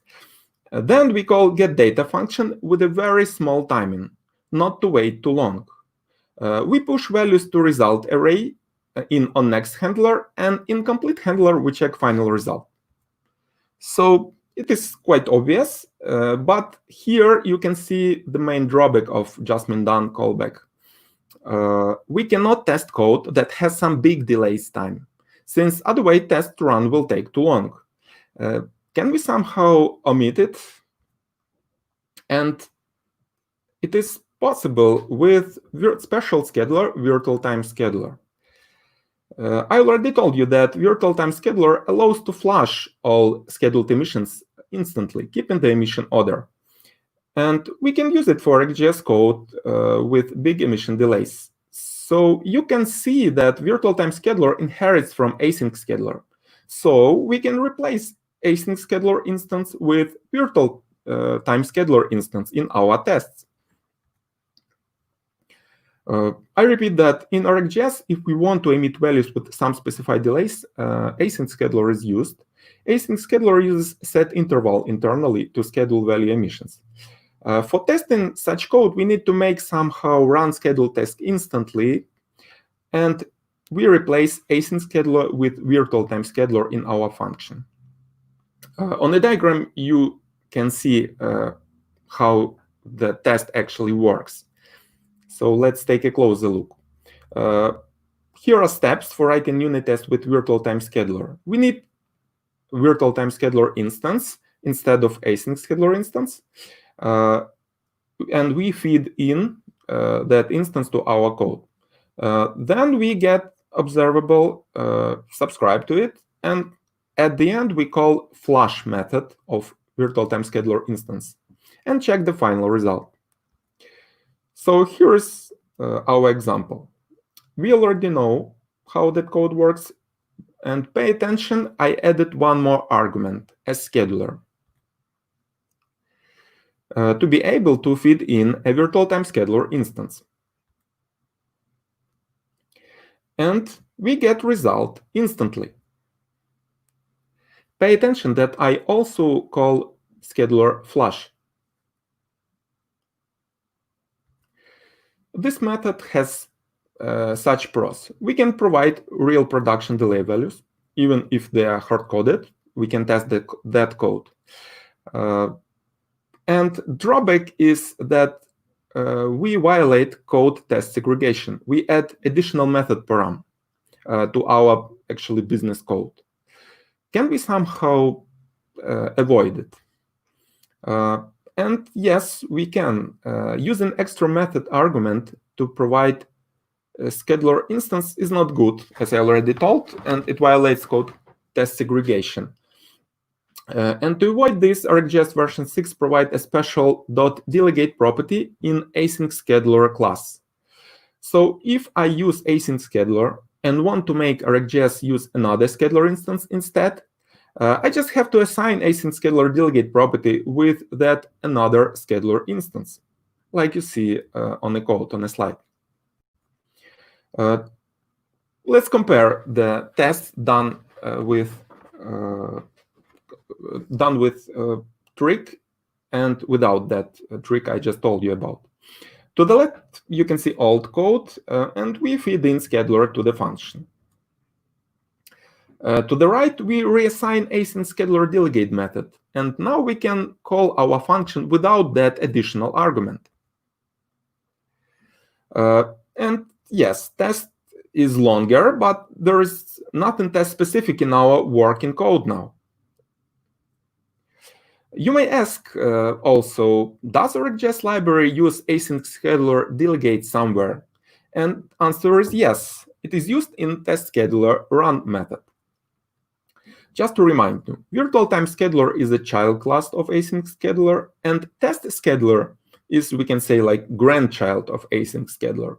Then we call getData function with a very small timing, not to wait too long. We push values to result array in onNext handler, and in complete handler we check final result. So it is quite obvious, but here you can see the main drawback of just mean done callback. We cannot test code that has some big delays time, since otherwise test run will take too long. Can we somehow omit it? And it is possible with special scheduler, virtual time scheduler. I already told you that virtual time scheduler allows to flush all scheduled emissions instantly, keeping the emission order. And we can use it for RxJS code with big emission delays. So you can see that virtual time scheduler inherits from async scheduler. So we can replace async scheduler instance with virtual time scheduler instance in our tests. I repeat that in RxJS, if we want to emit values with some specified delays, async scheduler is used. Async scheduler uses set interval internally to schedule value emissions. For testing such code, we need to make somehow run schedule test instantly, and we replace async scheduler with virtual time scheduler in our function. On the diagram, you can see how the test actually works. So let's take a closer look. Here are steps for writing unit test with virtual time scheduler. We need virtual time scheduler instance instead of async scheduler instance. And we feed in that instance to our code. Then we get observable, subscribe to it, and at the end we call flush method of virtual time scheduler instance and check the final result. So here's our example. We already know how that code works, and pay attention, I added one more argument, a scheduler, to be able to feed in a virtual time scheduler instance. And we get result instantly. Pay attention that I also call scheduler flush. This method has such pros. We can provide real production delay values, even if they are hard-coded. We can test that code. And drawback is that we violate code test segregation. We add additional method param to our actually business code. Can we somehow avoid it? And yes, we can. Use an extra method argument to provide a scheduler instance is not good, as I already told, and it violates code test segregation. And to avoid this, RxJS version 6 provides a special .delegate property in async scheduler class. So if I use async scheduler and want to make RxJS use another scheduler instance instead, I just have to assign async scheduler delegate property with that another scheduler instance, like you see on the code on the slide. Let's compare the tests done with trick and without that trick I just told you about. To the left, you can see old code, and we feed in scheduler to the function. To the right, we reassign async scheduler delegate method, and now we can call our function without that additional argument. And yes, test is longer, but there is nothing test specific in our working code now. You may ask also, does RxJS library use async scheduler delegate somewhere? And answer is yes, it is used in test scheduler run method. Just to remind you, virtual time scheduler is a child class of async scheduler, and test scheduler is, we can say, like grandchild of async scheduler.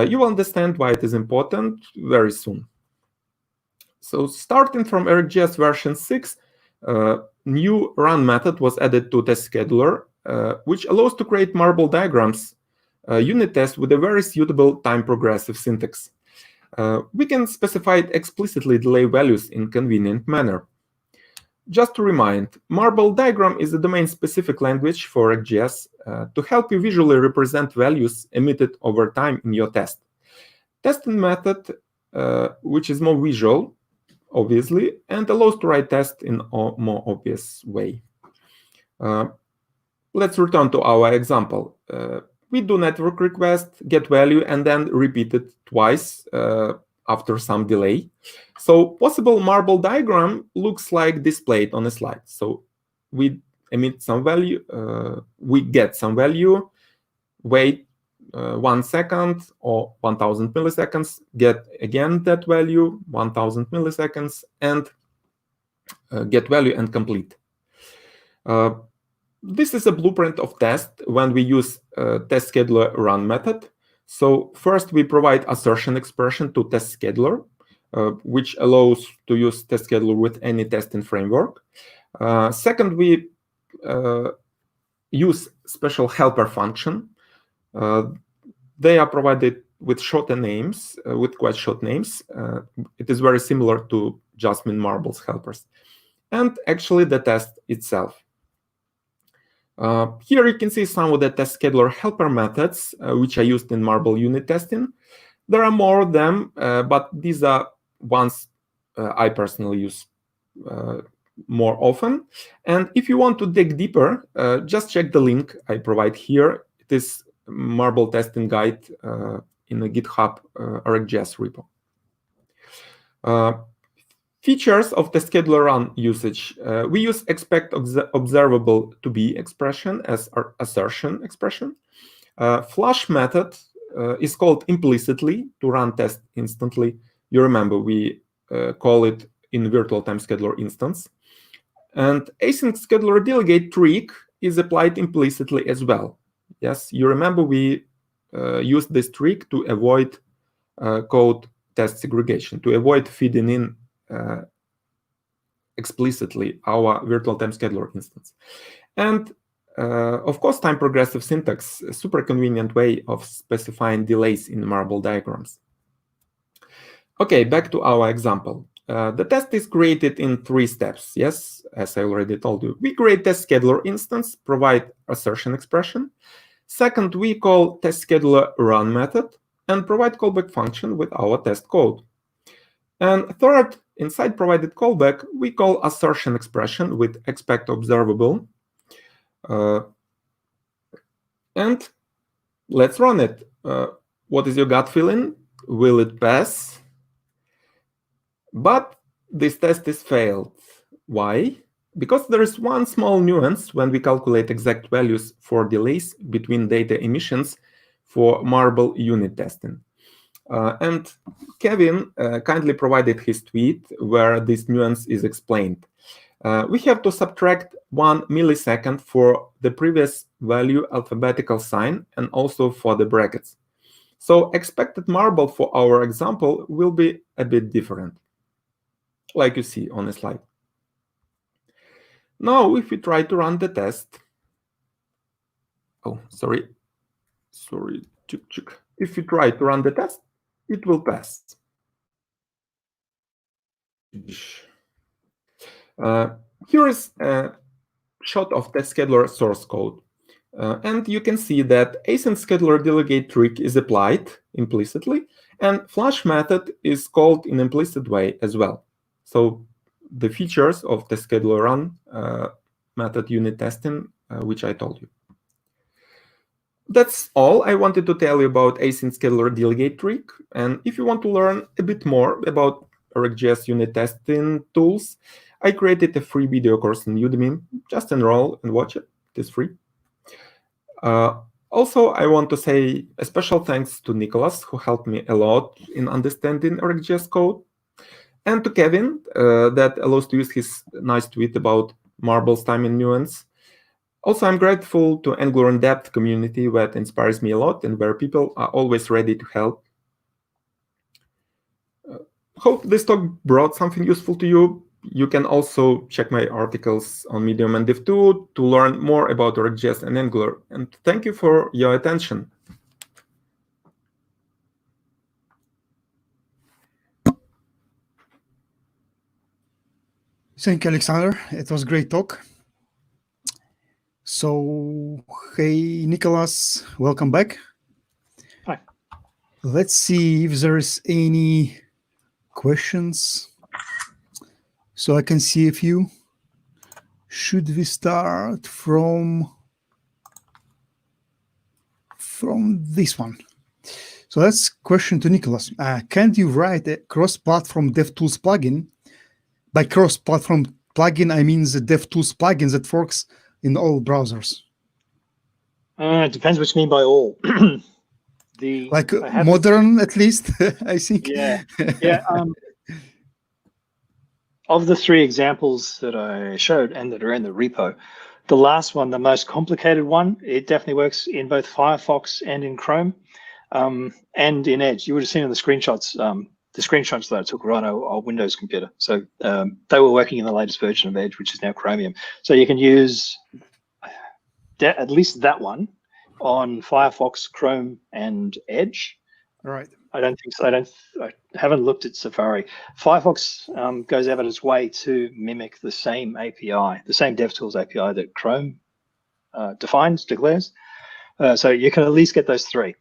You will understand why it is important very soon. So starting from RxJS version 6, new run method was added to test scheduler, which allows to create marble diagrams unit test with a very suitable time progressive syntax. We can specify explicitly delay values in convenient manner. Just to remind, marble diagram is a domain-specific language for RxJS to help you visually represent values emitted over time in your test. Testing method, which is more visual, obviously, and allows to write tests in a more obvious way. Let's return to our example. We do network request, get value, and then repeat it twice after some delay. So possible marble diagram looks like displayed on a slide. So we emit some value, we get some value, wait 1 second or 1000 milliseconds, get again that value, 1000 milliseconds, and get value and complete. This is a blueprint of test when we use test scheduler run method. So first we provide assertion expression to test scheduler, which allows to use test scheduler with any testing framework. Second, we use special helper function. They are provided with shorter names, with quite short names. It is very similar to Jasmine Marble's helpers. And actually the test itself. Here you can see some of the test scheduler helper methods which are used in Marble unit testing. There are more of them, but these are ones I personally use more often. And if you want to dig deeper, just check the link I provide here. It is Marble testing guide in the GitHub RxJS repo. Features of the scheduler run usage. We use expect observable to be expression as our assertion expression. Flush method is called implicitly to run test instantly. You remember we call it in virtual time scheduler instance. And async scheduler delegate trick is applied implicitly as well. Yes, you remember we used this trick to avoid code test segregation, to avoid feeding in explicitly our virtual time scheduler instance. And of course, time progressive syntax, a super convenient way of specifying delays in Marble diagrams. Okay, back to our example. The test is created in 3 steps. Yes, as I already told you. We create test scheduler instance, provide assertion expression. Second, we call test scheduler run method and provide callback function with our test code. And third, inside provided callback, we call assertion expression with expect observable. And let's run it. What is your gut feeling? Will it pass? But this test is failed. Why? Because there is one small nuance when we calculate exact values for delays between data emissions for Marble unit testing. And Kevin kindly provided his tweet where this nuance is explained. We have to subtract 1 millisecond for the previous value alphabetical sign and also for the brackets. So expected Marble for our example will be a bit different, like you see on the slide. Now, if we try to run the test, if we try to run the test, it will pass. Here is a shot of the scheduler source code. And you can see that async scheduler delegate trick is applied implicitly, and flush method is called in implicit way as well. So the features of the scheduler run method unit testing, which I told you. That's all I wanted to tell you about async scheduler delegate trick. And if you want to learn a bit more about RxJS unit testing tools, I created a free video course on Udemy. Just enroll and watch it. It is free. Also, I want to say a special thanks to Nicholas, who helped me a lot in understanding RxJS code, and to Kevin, that allows to use his nice tweet about Marble's time and nuance. Also, I'm grateful to Angular in Depth community that inspires me a lot and where people are always ready to help. Hope this talk brought something useful to you. you can also check my articles on Medium and DevTools to learn more about RxJS and Angular. And thank you for your attention. Thank you, Alexander. It was a great talk. So, hey, Nicholas, welcome back. Hi. Let's see if there is any questions. So I can see a few. Should we start from this one? So that's question to Nicholas. Can't you write a cross-platform DevTools plugin? By cross-platform plugin, I mean the DevTools plugin that works in all browsers. It depends what you mean by all. Modern, at least, I think. Yeah. Of the three examples that I showed and that are in the repo, the last one, the most complicated one, it definitely works in both Firefox and in Chrome, and in Edge. You would have seen in the screenshots that I took were on a Windows computer. So they were working in the latest version of Edge, which is now Chromium. So you can use at least that one on Firefox, Chrome, and Edge. All right. I don't think so. I haven't looked at Safari. Firefox goes out of its way to mimic the same API, the same DevTools API that Chrome declares. So you can at least get those three.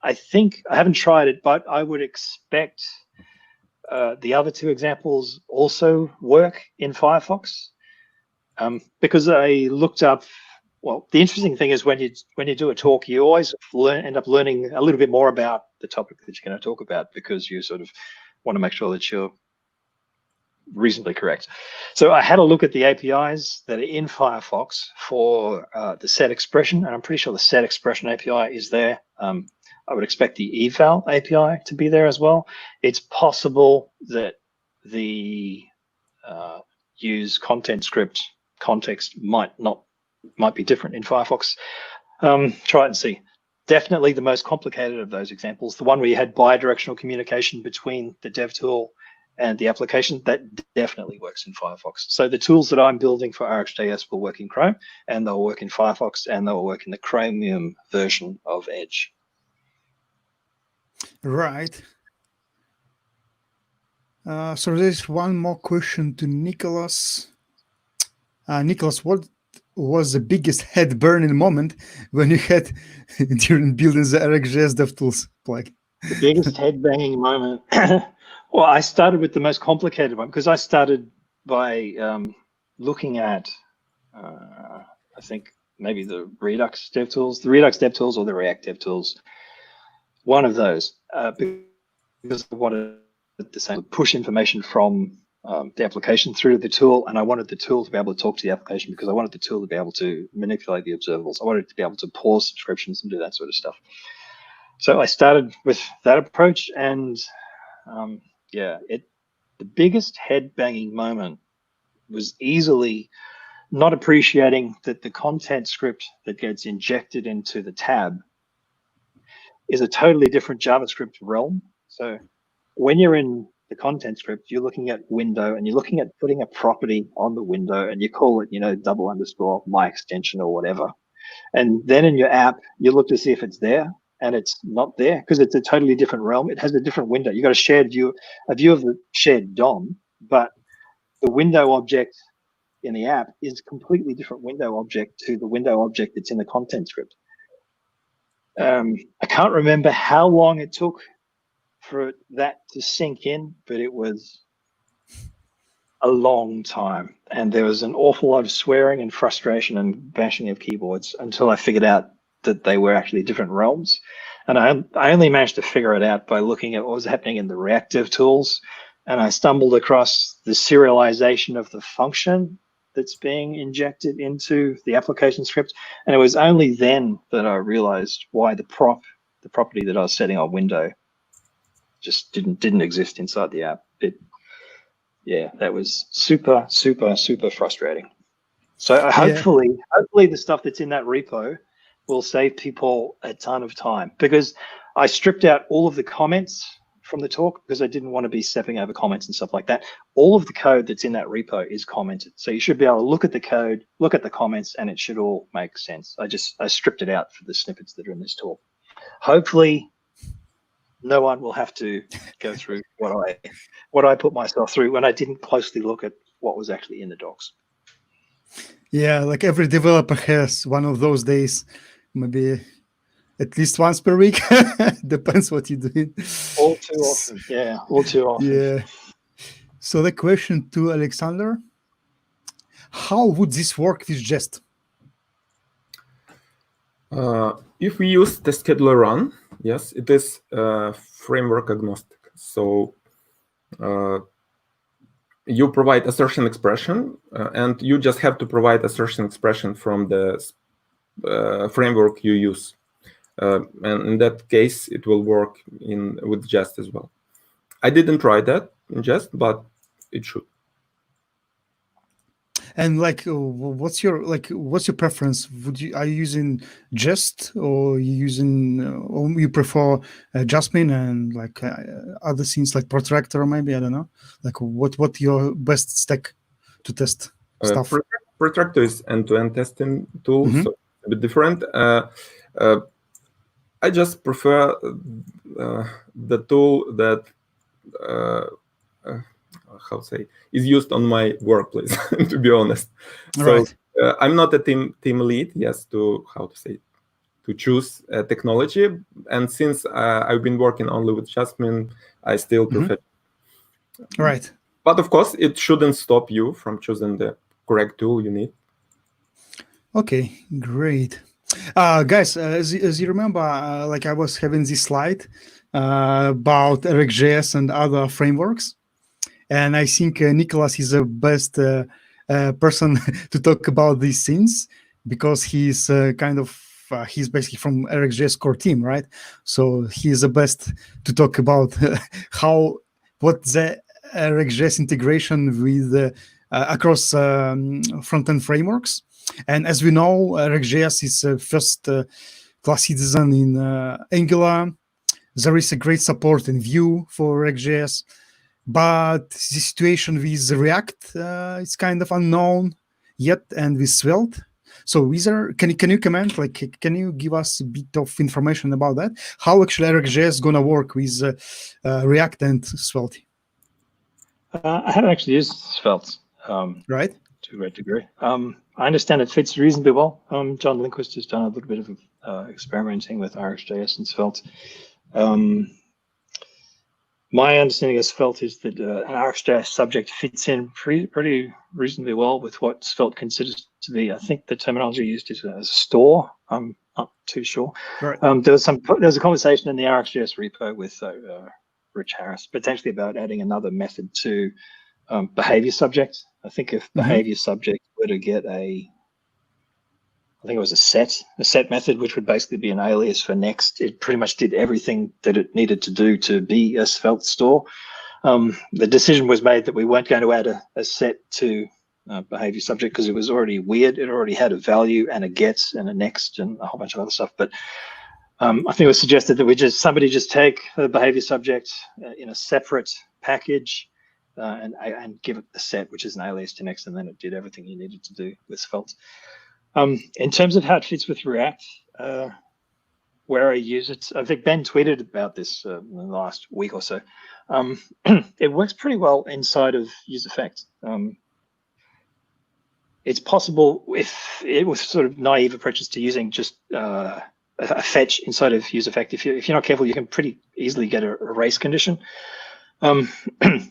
I think I haven't tried it, but I would expect the other two examples also work in Firefox, because I looked up. Well, the interesting thing is when you do a talk, you always end up learning a little bit more about the topic that you're going to talk about, because you sort of want to make sure that you're reasonably correct. So I had a look at the APIs that are in Firefox for the set expression, and I'm pretty sure the set expression API is there. I would expect the eval API to be there as well. It's possible that the use content script context might be different in Firefox. Try it and see. Definitely the most complicated of those examples, the one where you had bi-directional communication between the dev tool and the application, that definitely works in Firefox. So the tools that I'm building for RxJS will work in Chrome, and they'll work in Firefox, and they'll work in the Chromium version of Edge. Right. So there's one more question to Nicholas. Nicholas, what was the biggest head burning moment when you had during building the RxJS DevTools plugin? The biggest head banging moment. Well, I started with the most complicated one, because I started by looking at, I think maybe the Redux DevTools or the React DevTools, one of those, because I wanted the same push information from the application through to the tool, and I wanted the tool to be able to talk to the application, because I wanted the tool to be able to manipulate the observables. I wanted it to be able to pause subscriptions and do that sort of stuff. So I started with that approach, and the biggest head banging moment was easily not appreciating that the content script that gets injected into the tab is a totally different JavaScript realm. So when you're in the content script, you're looking at window, and you're looking at putting a property on the window, and you call it, _ my extension or whatever. And then in your app, you look to see if it's there, and it's not there, because it's a totally different realm. It has a different window. You got a shared view, a view of the shared DOM, but the window object in the app is a completely different window object to the window object that's in the content script. I can't remember how long it took for that to sink in, but it was a long time, and there was an awful lot of swearing and frustration and bashing of keyboards until I figured out that they were actually different realms. And I only managed to figure it out by looking at what was happening in the reactive tools, and I stumbled across the serialization of the function that's being injected into the application script, and it was only then that I realized why the property that I was setting on window just didn't exist inside the app. That was super frustrating. So hopefully the stuff that's in that repo will save people a ton of time, because I stripped out all of the comments from the talk because I didn't want to be stepping over comments and stuff like that. All of the code that's in that repo is commented. So you should be able to look at the code, look at the comments, and it should all make sense. I stripped it out for the snippets that are in this talk. Hopefully, no one will have to go through what I put myself through when I didn't closely look at what was actually in the docs. Yeah, like every developer has one of those days, maybe at least once per week. Depends what you're doing. All too often. Yeah, all too often. Yeah. So the question to Alexander, how would this work with Jest? If we use the scheduler run, yes, it is framework agnostic. So you provide assertion expression, and you just have to provide assertion expression from the framework you use. And in that case, it will work with Jest as well. I didn't try that in Jest, but it should. And like, what's your preference? Are you using Jest, or or you prefer Jasmine and like other things like Protractor? Maybe, I don't know. Like, what your best stack to test stuff? Protractor is end-to-end testing tool, so it's a bit different. I just prefer the tool that how to say is used on my workplace. To be honest, so I'm not a team lead. Yes, to choose technology, and since I've been working only with Jasmine, I still prefer. Right. But of course, it shouldn't stop you from choosing the correct tool you need. Okay, great. Guys, as you remember, like I was having this slide about RxJS and other frameworks. And I think Nicholas is the best person to talk about these things because he's he's basically from RxJS core team, right? So he's the best to talk about what the RxJS integration with across front-end frameworks. And as we know, RxJS is first class citizen in Angular. There is a great support in Vue for RxJS. But the situation with React is kind of unknown yet, and with Svelte. So, can you comment? Like, can you give us a bit of information about that? How actually RxJS is gonna work with React and Svelte? I haven't actually used Svelte, right? To a great degree. I understand it fits reasonably well. John Lindquist has done a little bit of experimenting with RxJS and Svelte. My understanding of Svelte is that an RxJS subject fits in pretty reasonably well with what Svelte considers to be. I think the terminology used is a store. I'm not too sure. Right. There was a conversation in the RxJS repo with Rich Harris, potentially about adding another method to behavior subject. I think if behavior subject were to get I think it was a set method, which would basically be an alias for next. It pretty much did everything that it needed to do to be a Svelte store. The decision was made that we weren't going to add a set to behavior subject because it was already weird. It already had a value and a get and a next and a whole bunch of other stuff. But I think it was suggested that somebody just take the behavior subject in a separate package and give it a set, which is an alias to next, and then it did everything you needed to do with Svelte. In terms of how it fits with React, where I use it, I think Ben tweeted about this in the last week or so. It works pretty well inside of UseEffect. It's possible if it was sort of naive approaches to using just a fetch inside of UseEffect. If you're not careful, you can pretty easily get a race condition.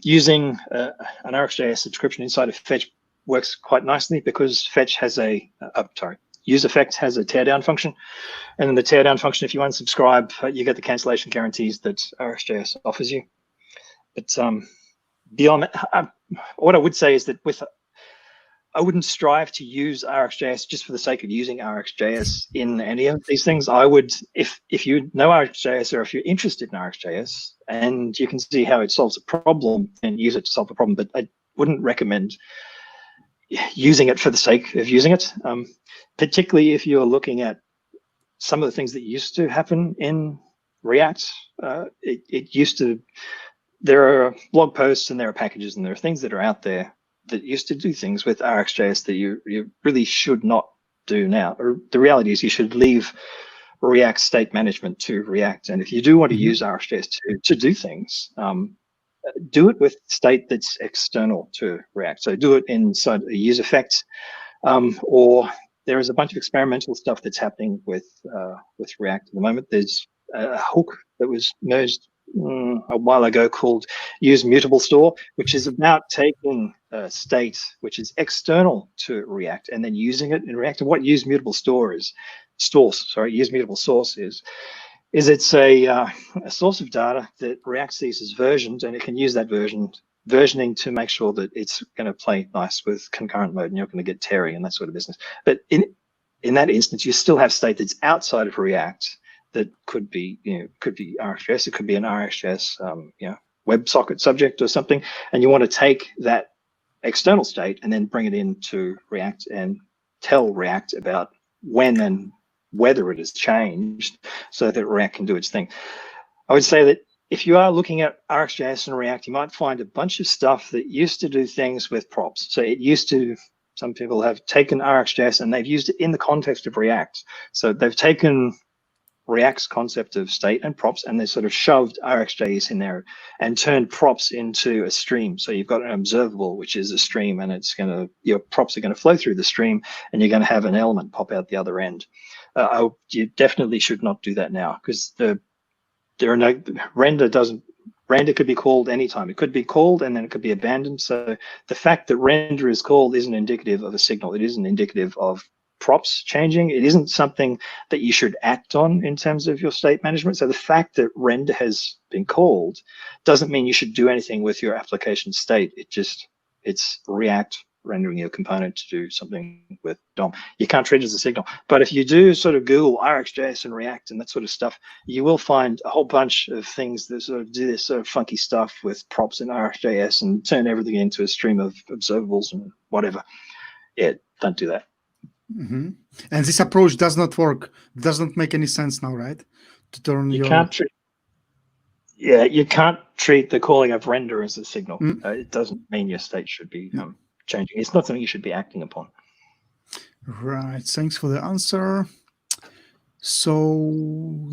Using an RxJS subscription inside of fetch works quite nicely because fetch has UseEffect has a teardown function, and then the teardown function, if you unsubscribe, you get the cancellation guarantees that RxJS offers you. But beyond that, what I would say is that I wouldn't strive to use RxJS just for the sake of using RxJS in any of these things. I would, if you know RxJS or if you're interested in RxJS and you can see how it solves a problem, then use it to solve a problem. But I wouldn't recommend using it for the sake of using it, particularly if you're looking at some of the things that used to happen in React, it used to, there are blog posts and there are packages and there are things that are out there that used to do things with RxJS that you really should not do now. Or the reality is you should leave React state management to React. And if you do want to use RxJS to do things, do it with state that's external to React. So do it inside a use effect, or there is a bunch of experimental stuff that's happening with React at the moment. There's a hook that was merged a while ago called use mutable store, which is about taking a state which is external to React and then using it in React. And what use mutable store is, use mutable source is it's a source of data that React sees as versioned, and it can use that versioning to make sure that it's going to play nice with concurrent mode and you're going to get Terry and that sort of business. But in that instance, you still have state that's outside of React that could be RxJS. It could be an RxJS, WebSocket subject or something, and you want to take that external state and then bring it into React and tell React about when and whether it has changed so that React can do its thing. I would say that if you are looking at RxJS and React, you might find a bunch of stuff that used to do things with props. So it used to, some people have taken RxJS and they've used it in the context of React. So they've taken React's concept of state and props and they sort of shoved RxJS in there and turned props into a stream. So you've got an observable, which is a stream, and it's going to, your props are going to flow through the stream and you're going to have an element pop out the other end. You definitely should not do that now, because there are no, render could be called anytime. It could be called and then it could be abandoned. So the fact that render is called isn't indicative of a signal. It isn't indicative of props changing. It isn't something that you should act on in terms of your state management. So the fact that render has been called doesn't mean you should do anything with your application state. It's React rendering your component to do something with DOM. You can't treat it as a signal. But if you do sort of Google RxJS and React and that sort of stuff, you will find a whole bunch of things that sort of do this sort of funky stuff with props in RxJS and turn everything into a stream of observables and whatever. Yeah, don't do that. Mm-hmm. And this approach does not work. It doesn't make any sense now, right? To turn you can't treat the calling of render as a signal. It doesn't mean your state should be changing. It's not something you should be acting upon. Right. Thanks for the answer. So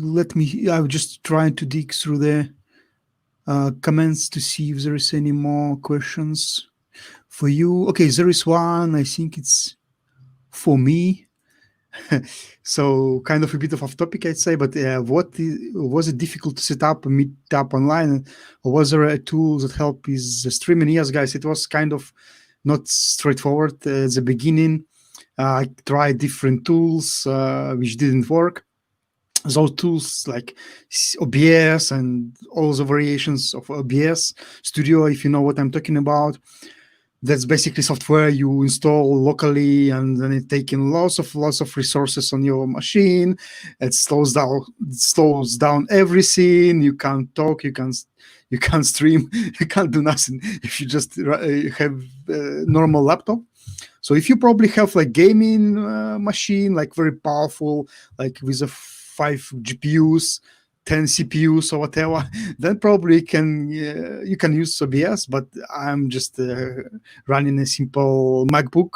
I'm just trying to dig through the comments to see if there is any more questions for you. Okay, there is one. I think it's for me. So kind of a bit of off topic, I'd say, but was it difficult to set up a meetup online, or was there a tool that helped with the streaming? Yes, guys, it was kind of not straightforward at the beginning. I tried different tools which didn't work. Those tools like OBS and all the variations of OBS Studio, if you know what I'm talking about. That's basically software you install locally, and then it taking lots of resources on your machine. It slows down everything. You can't talk. You can't stream. You can't do nothing if you just have a normal laptop. So if you probably have like gaming machine, like very powerful, like with a 5 GPUs, 10 CPUs or whatever, then probably you can use OBS. But I'm just running a simple MacBook,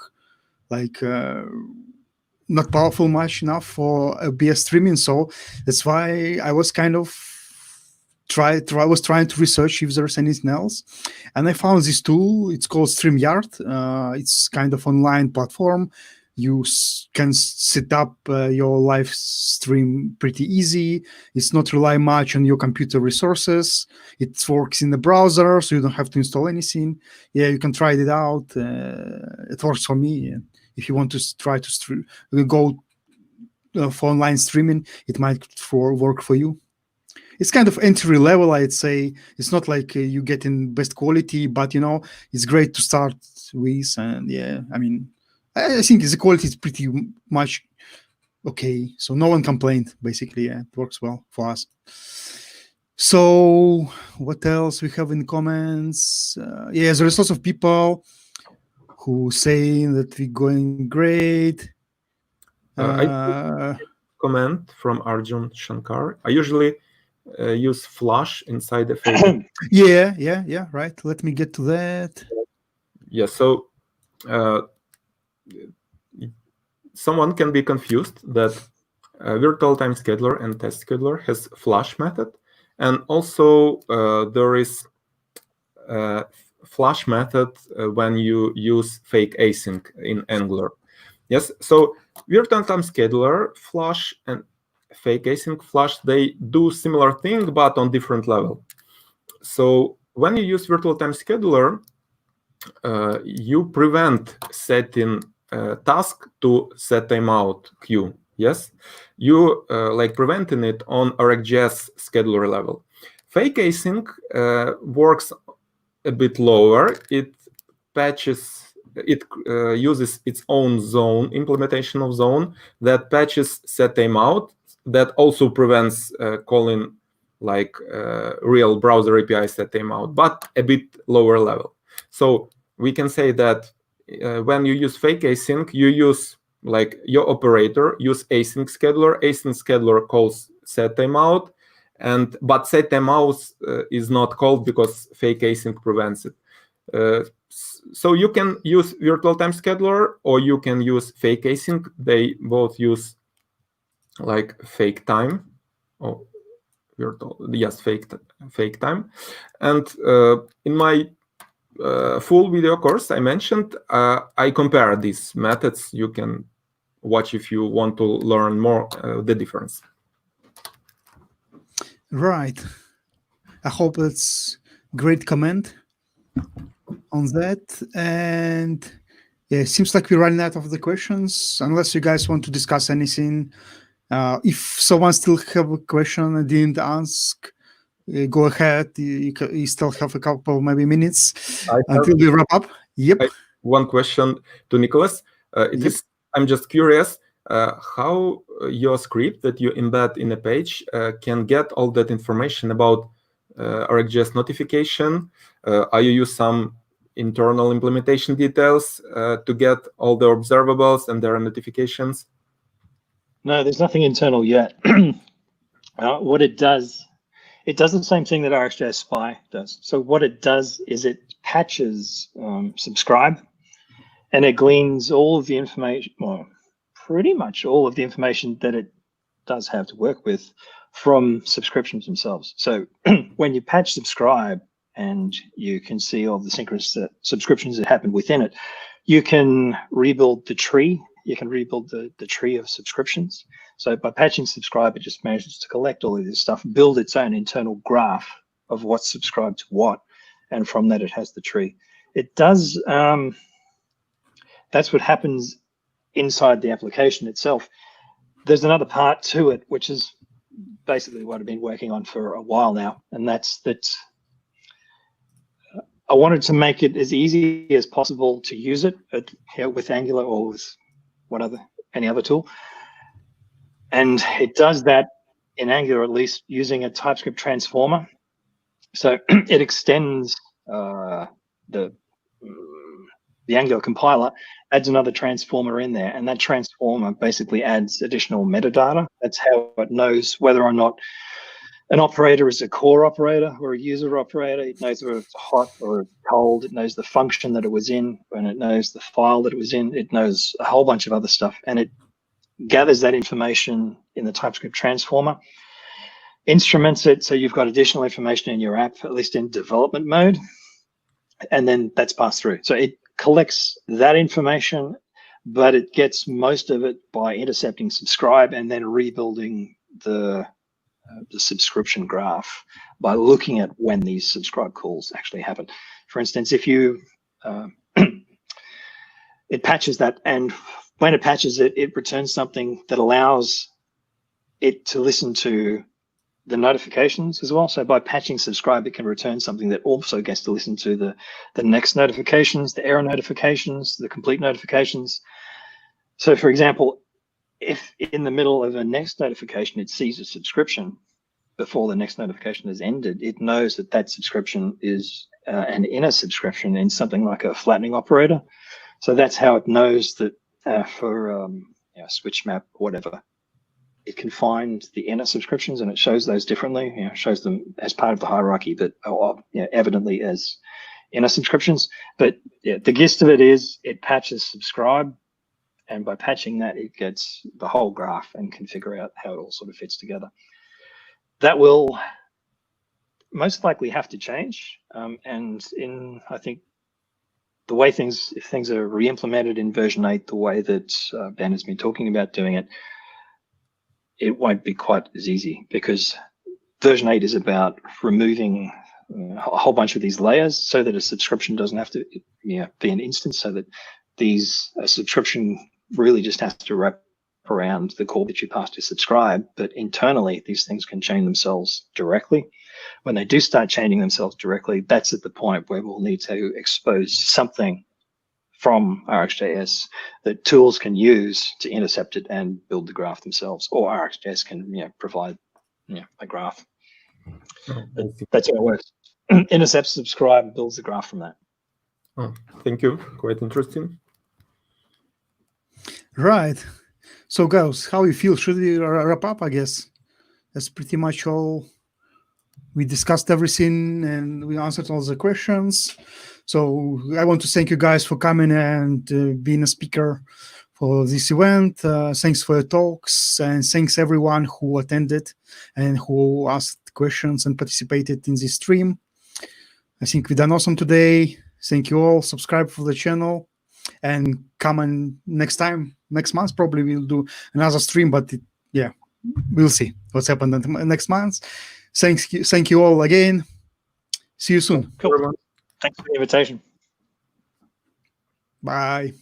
like not powerful much enough for OBS streaming. So that's why I was kind of trying to research if there's anything else, and I found this tool. It's called StreamYard. It's kind of online platform. You can set up your live stream pretty easy. It's not rely much on your computer resources. It works in the browser, so you don't have to install anything. Yeah, you can try it out. It works for me. If you want to try to go for online streaming, it might work for you. It's kind of entry level, I'd say. It's not like you get in best quality, but it's great to start with. And yeah, I mean, I think the quality is pretty much okay. So no one complained, basically. Yeah, it works well for us. So what else we have in comments? Yeah, there's lots of people who say that we're going great. I comment from Arjun Shankar. I usually use flush inside the fake. Yeah, right. Let me get to that. Yeah, so someone can be confused that virtual time scheduler and test scheduler has flush method, and also there is flush method when you use fake async in Angular. Yes, so virtual time scheduler, flush, and fake async flush, they do similar thing, but on different level. So when you use virtual time scheduler, you prevent setting task to set timeout queue. Yes, you like preventing it on RxJS scheduler level. Fake async works a bit lower. It patches, it uses its own zone, implementation of zone that patches set timeout, that also prevents calling like real browser API set timeout, but a bit lower level. So we can say that when you use fake async, you use like your operator use async scheduler calls set timeout, but set timeout is not called because fake async prevents it. So you can use virtual time scheduler or you can use fake async. They both use like fake time. Oh, fake time. And in my full video course I mentioned, I compare these methods. You can watch if you want to learn more the difference. Right. I hope that's great comment on that. And yeah, it seems like we're running out of the questions, unless you guys want to discuss anything. If someone still have a question I didn't ask, go ahead. You still have a couple, maybe minutes until we wrap up. Yep. One question to Nicholas. I'm just curious how your script that you embed in a page can get all that information about RxJS notification. Are you use some internal implementation details to get all the observables and their notifications? No, there's nothing internal yet. What it does the same thing that RxJS Spy does. So what it does is it patches subscribe, and it gleans all of the information, well, pretty much all of the information that it does have to work with from subscriptions themselves. So when you patch subscribe and you can see all the synchronous subscriptions that happen within it, you can rebuild the tree. You can rebuild the tree of subscriptions. So by patching subscribe, it just manages to collect all of this stuff, build its own internal graph of what's subscribed to what, and from that it has the tree. It does, that's what happens inside the application itself. There's another part to it, which is basically what I've been working on for a while now, and that's that I wanted to make it as easy as possible to use it with Angular or with any other tool. And it does that in Angular, at least, using a TypeScript transformer. So it extends the Angular compiler, adds another transformer in there, and that transformer basically adds additional metadata. That's how it knows whether or not an operator is a core operator or a user operator. It knows whether it's hot or cold. It knows the function that it was in, and it knows the file that it was in. It knows a whole bunch of other stuff, and it gathers that information in the TypeScript transformer, instruments it so you've got additional information in your app, at least in development mode, and then that's passed through. So it collects that information, but it gets most of it by intercepting subscribe and then rebuilding the subscription graph by looking at when these subscribe calls actually happen. For instance, if you it patches that, and when it patches it, it returns something that allows it to listen to the notifications as well. So by patching subscribe, it can return something that also gets to listen to the next notifications, the error notifications, the complete notifications. So for example, if in the middle of a next notification, it sees a subscription before the next notification has ended, it knows that that subscription is an inner subscription in something like a flattening operator. So that's how it knows that for switch map, whatever. it can find the inner subscriptions and it shows those differently. You know, shows them as part of the hierarchy, but evidently as inner subscriptions. But yeah, the gist of it is it patches subscribe, and by patching that, it gets the whole graph and can figure out how it all sort of fits together. That will most likely have to change, and I think the way if things are re-implemented in version 8, the way that Ben has been talking about doing it, it won't be quite as easy, because version 8 is about removing a whole bunch of these layers so that a subscription doesn't have to be an instance, so that a subscription really just has to wrap around the call that you pass to subscribe. But internally, these things can change themselves directly. When they do start changing themselves directly, that's at the point where we'll need to expose something from RxJS that tools can use to intercept it and build the graph themselves, or RxJS can provide a graph. That's how it works. Intercepts, subscribe, builds the graph from that. Oh, thank you. Quite interesting. Right. So guys, how you feel? Should we wrap up? I guess that's pretty much all. We discussed everything and we answered all the questions. So I want to thank you guys for coming and being a speaker for this event. Thanks for your talks, and thanks everyone who attended and who asked questions and participated in this stream. I think we've done awesome today. Thank you all. Subscribe for the channel and come on next month. Probably we'll do another stream, but we'll see what's happened next month. Thank you all again. See you soon. Cool. Thanks for the invitation. Bye.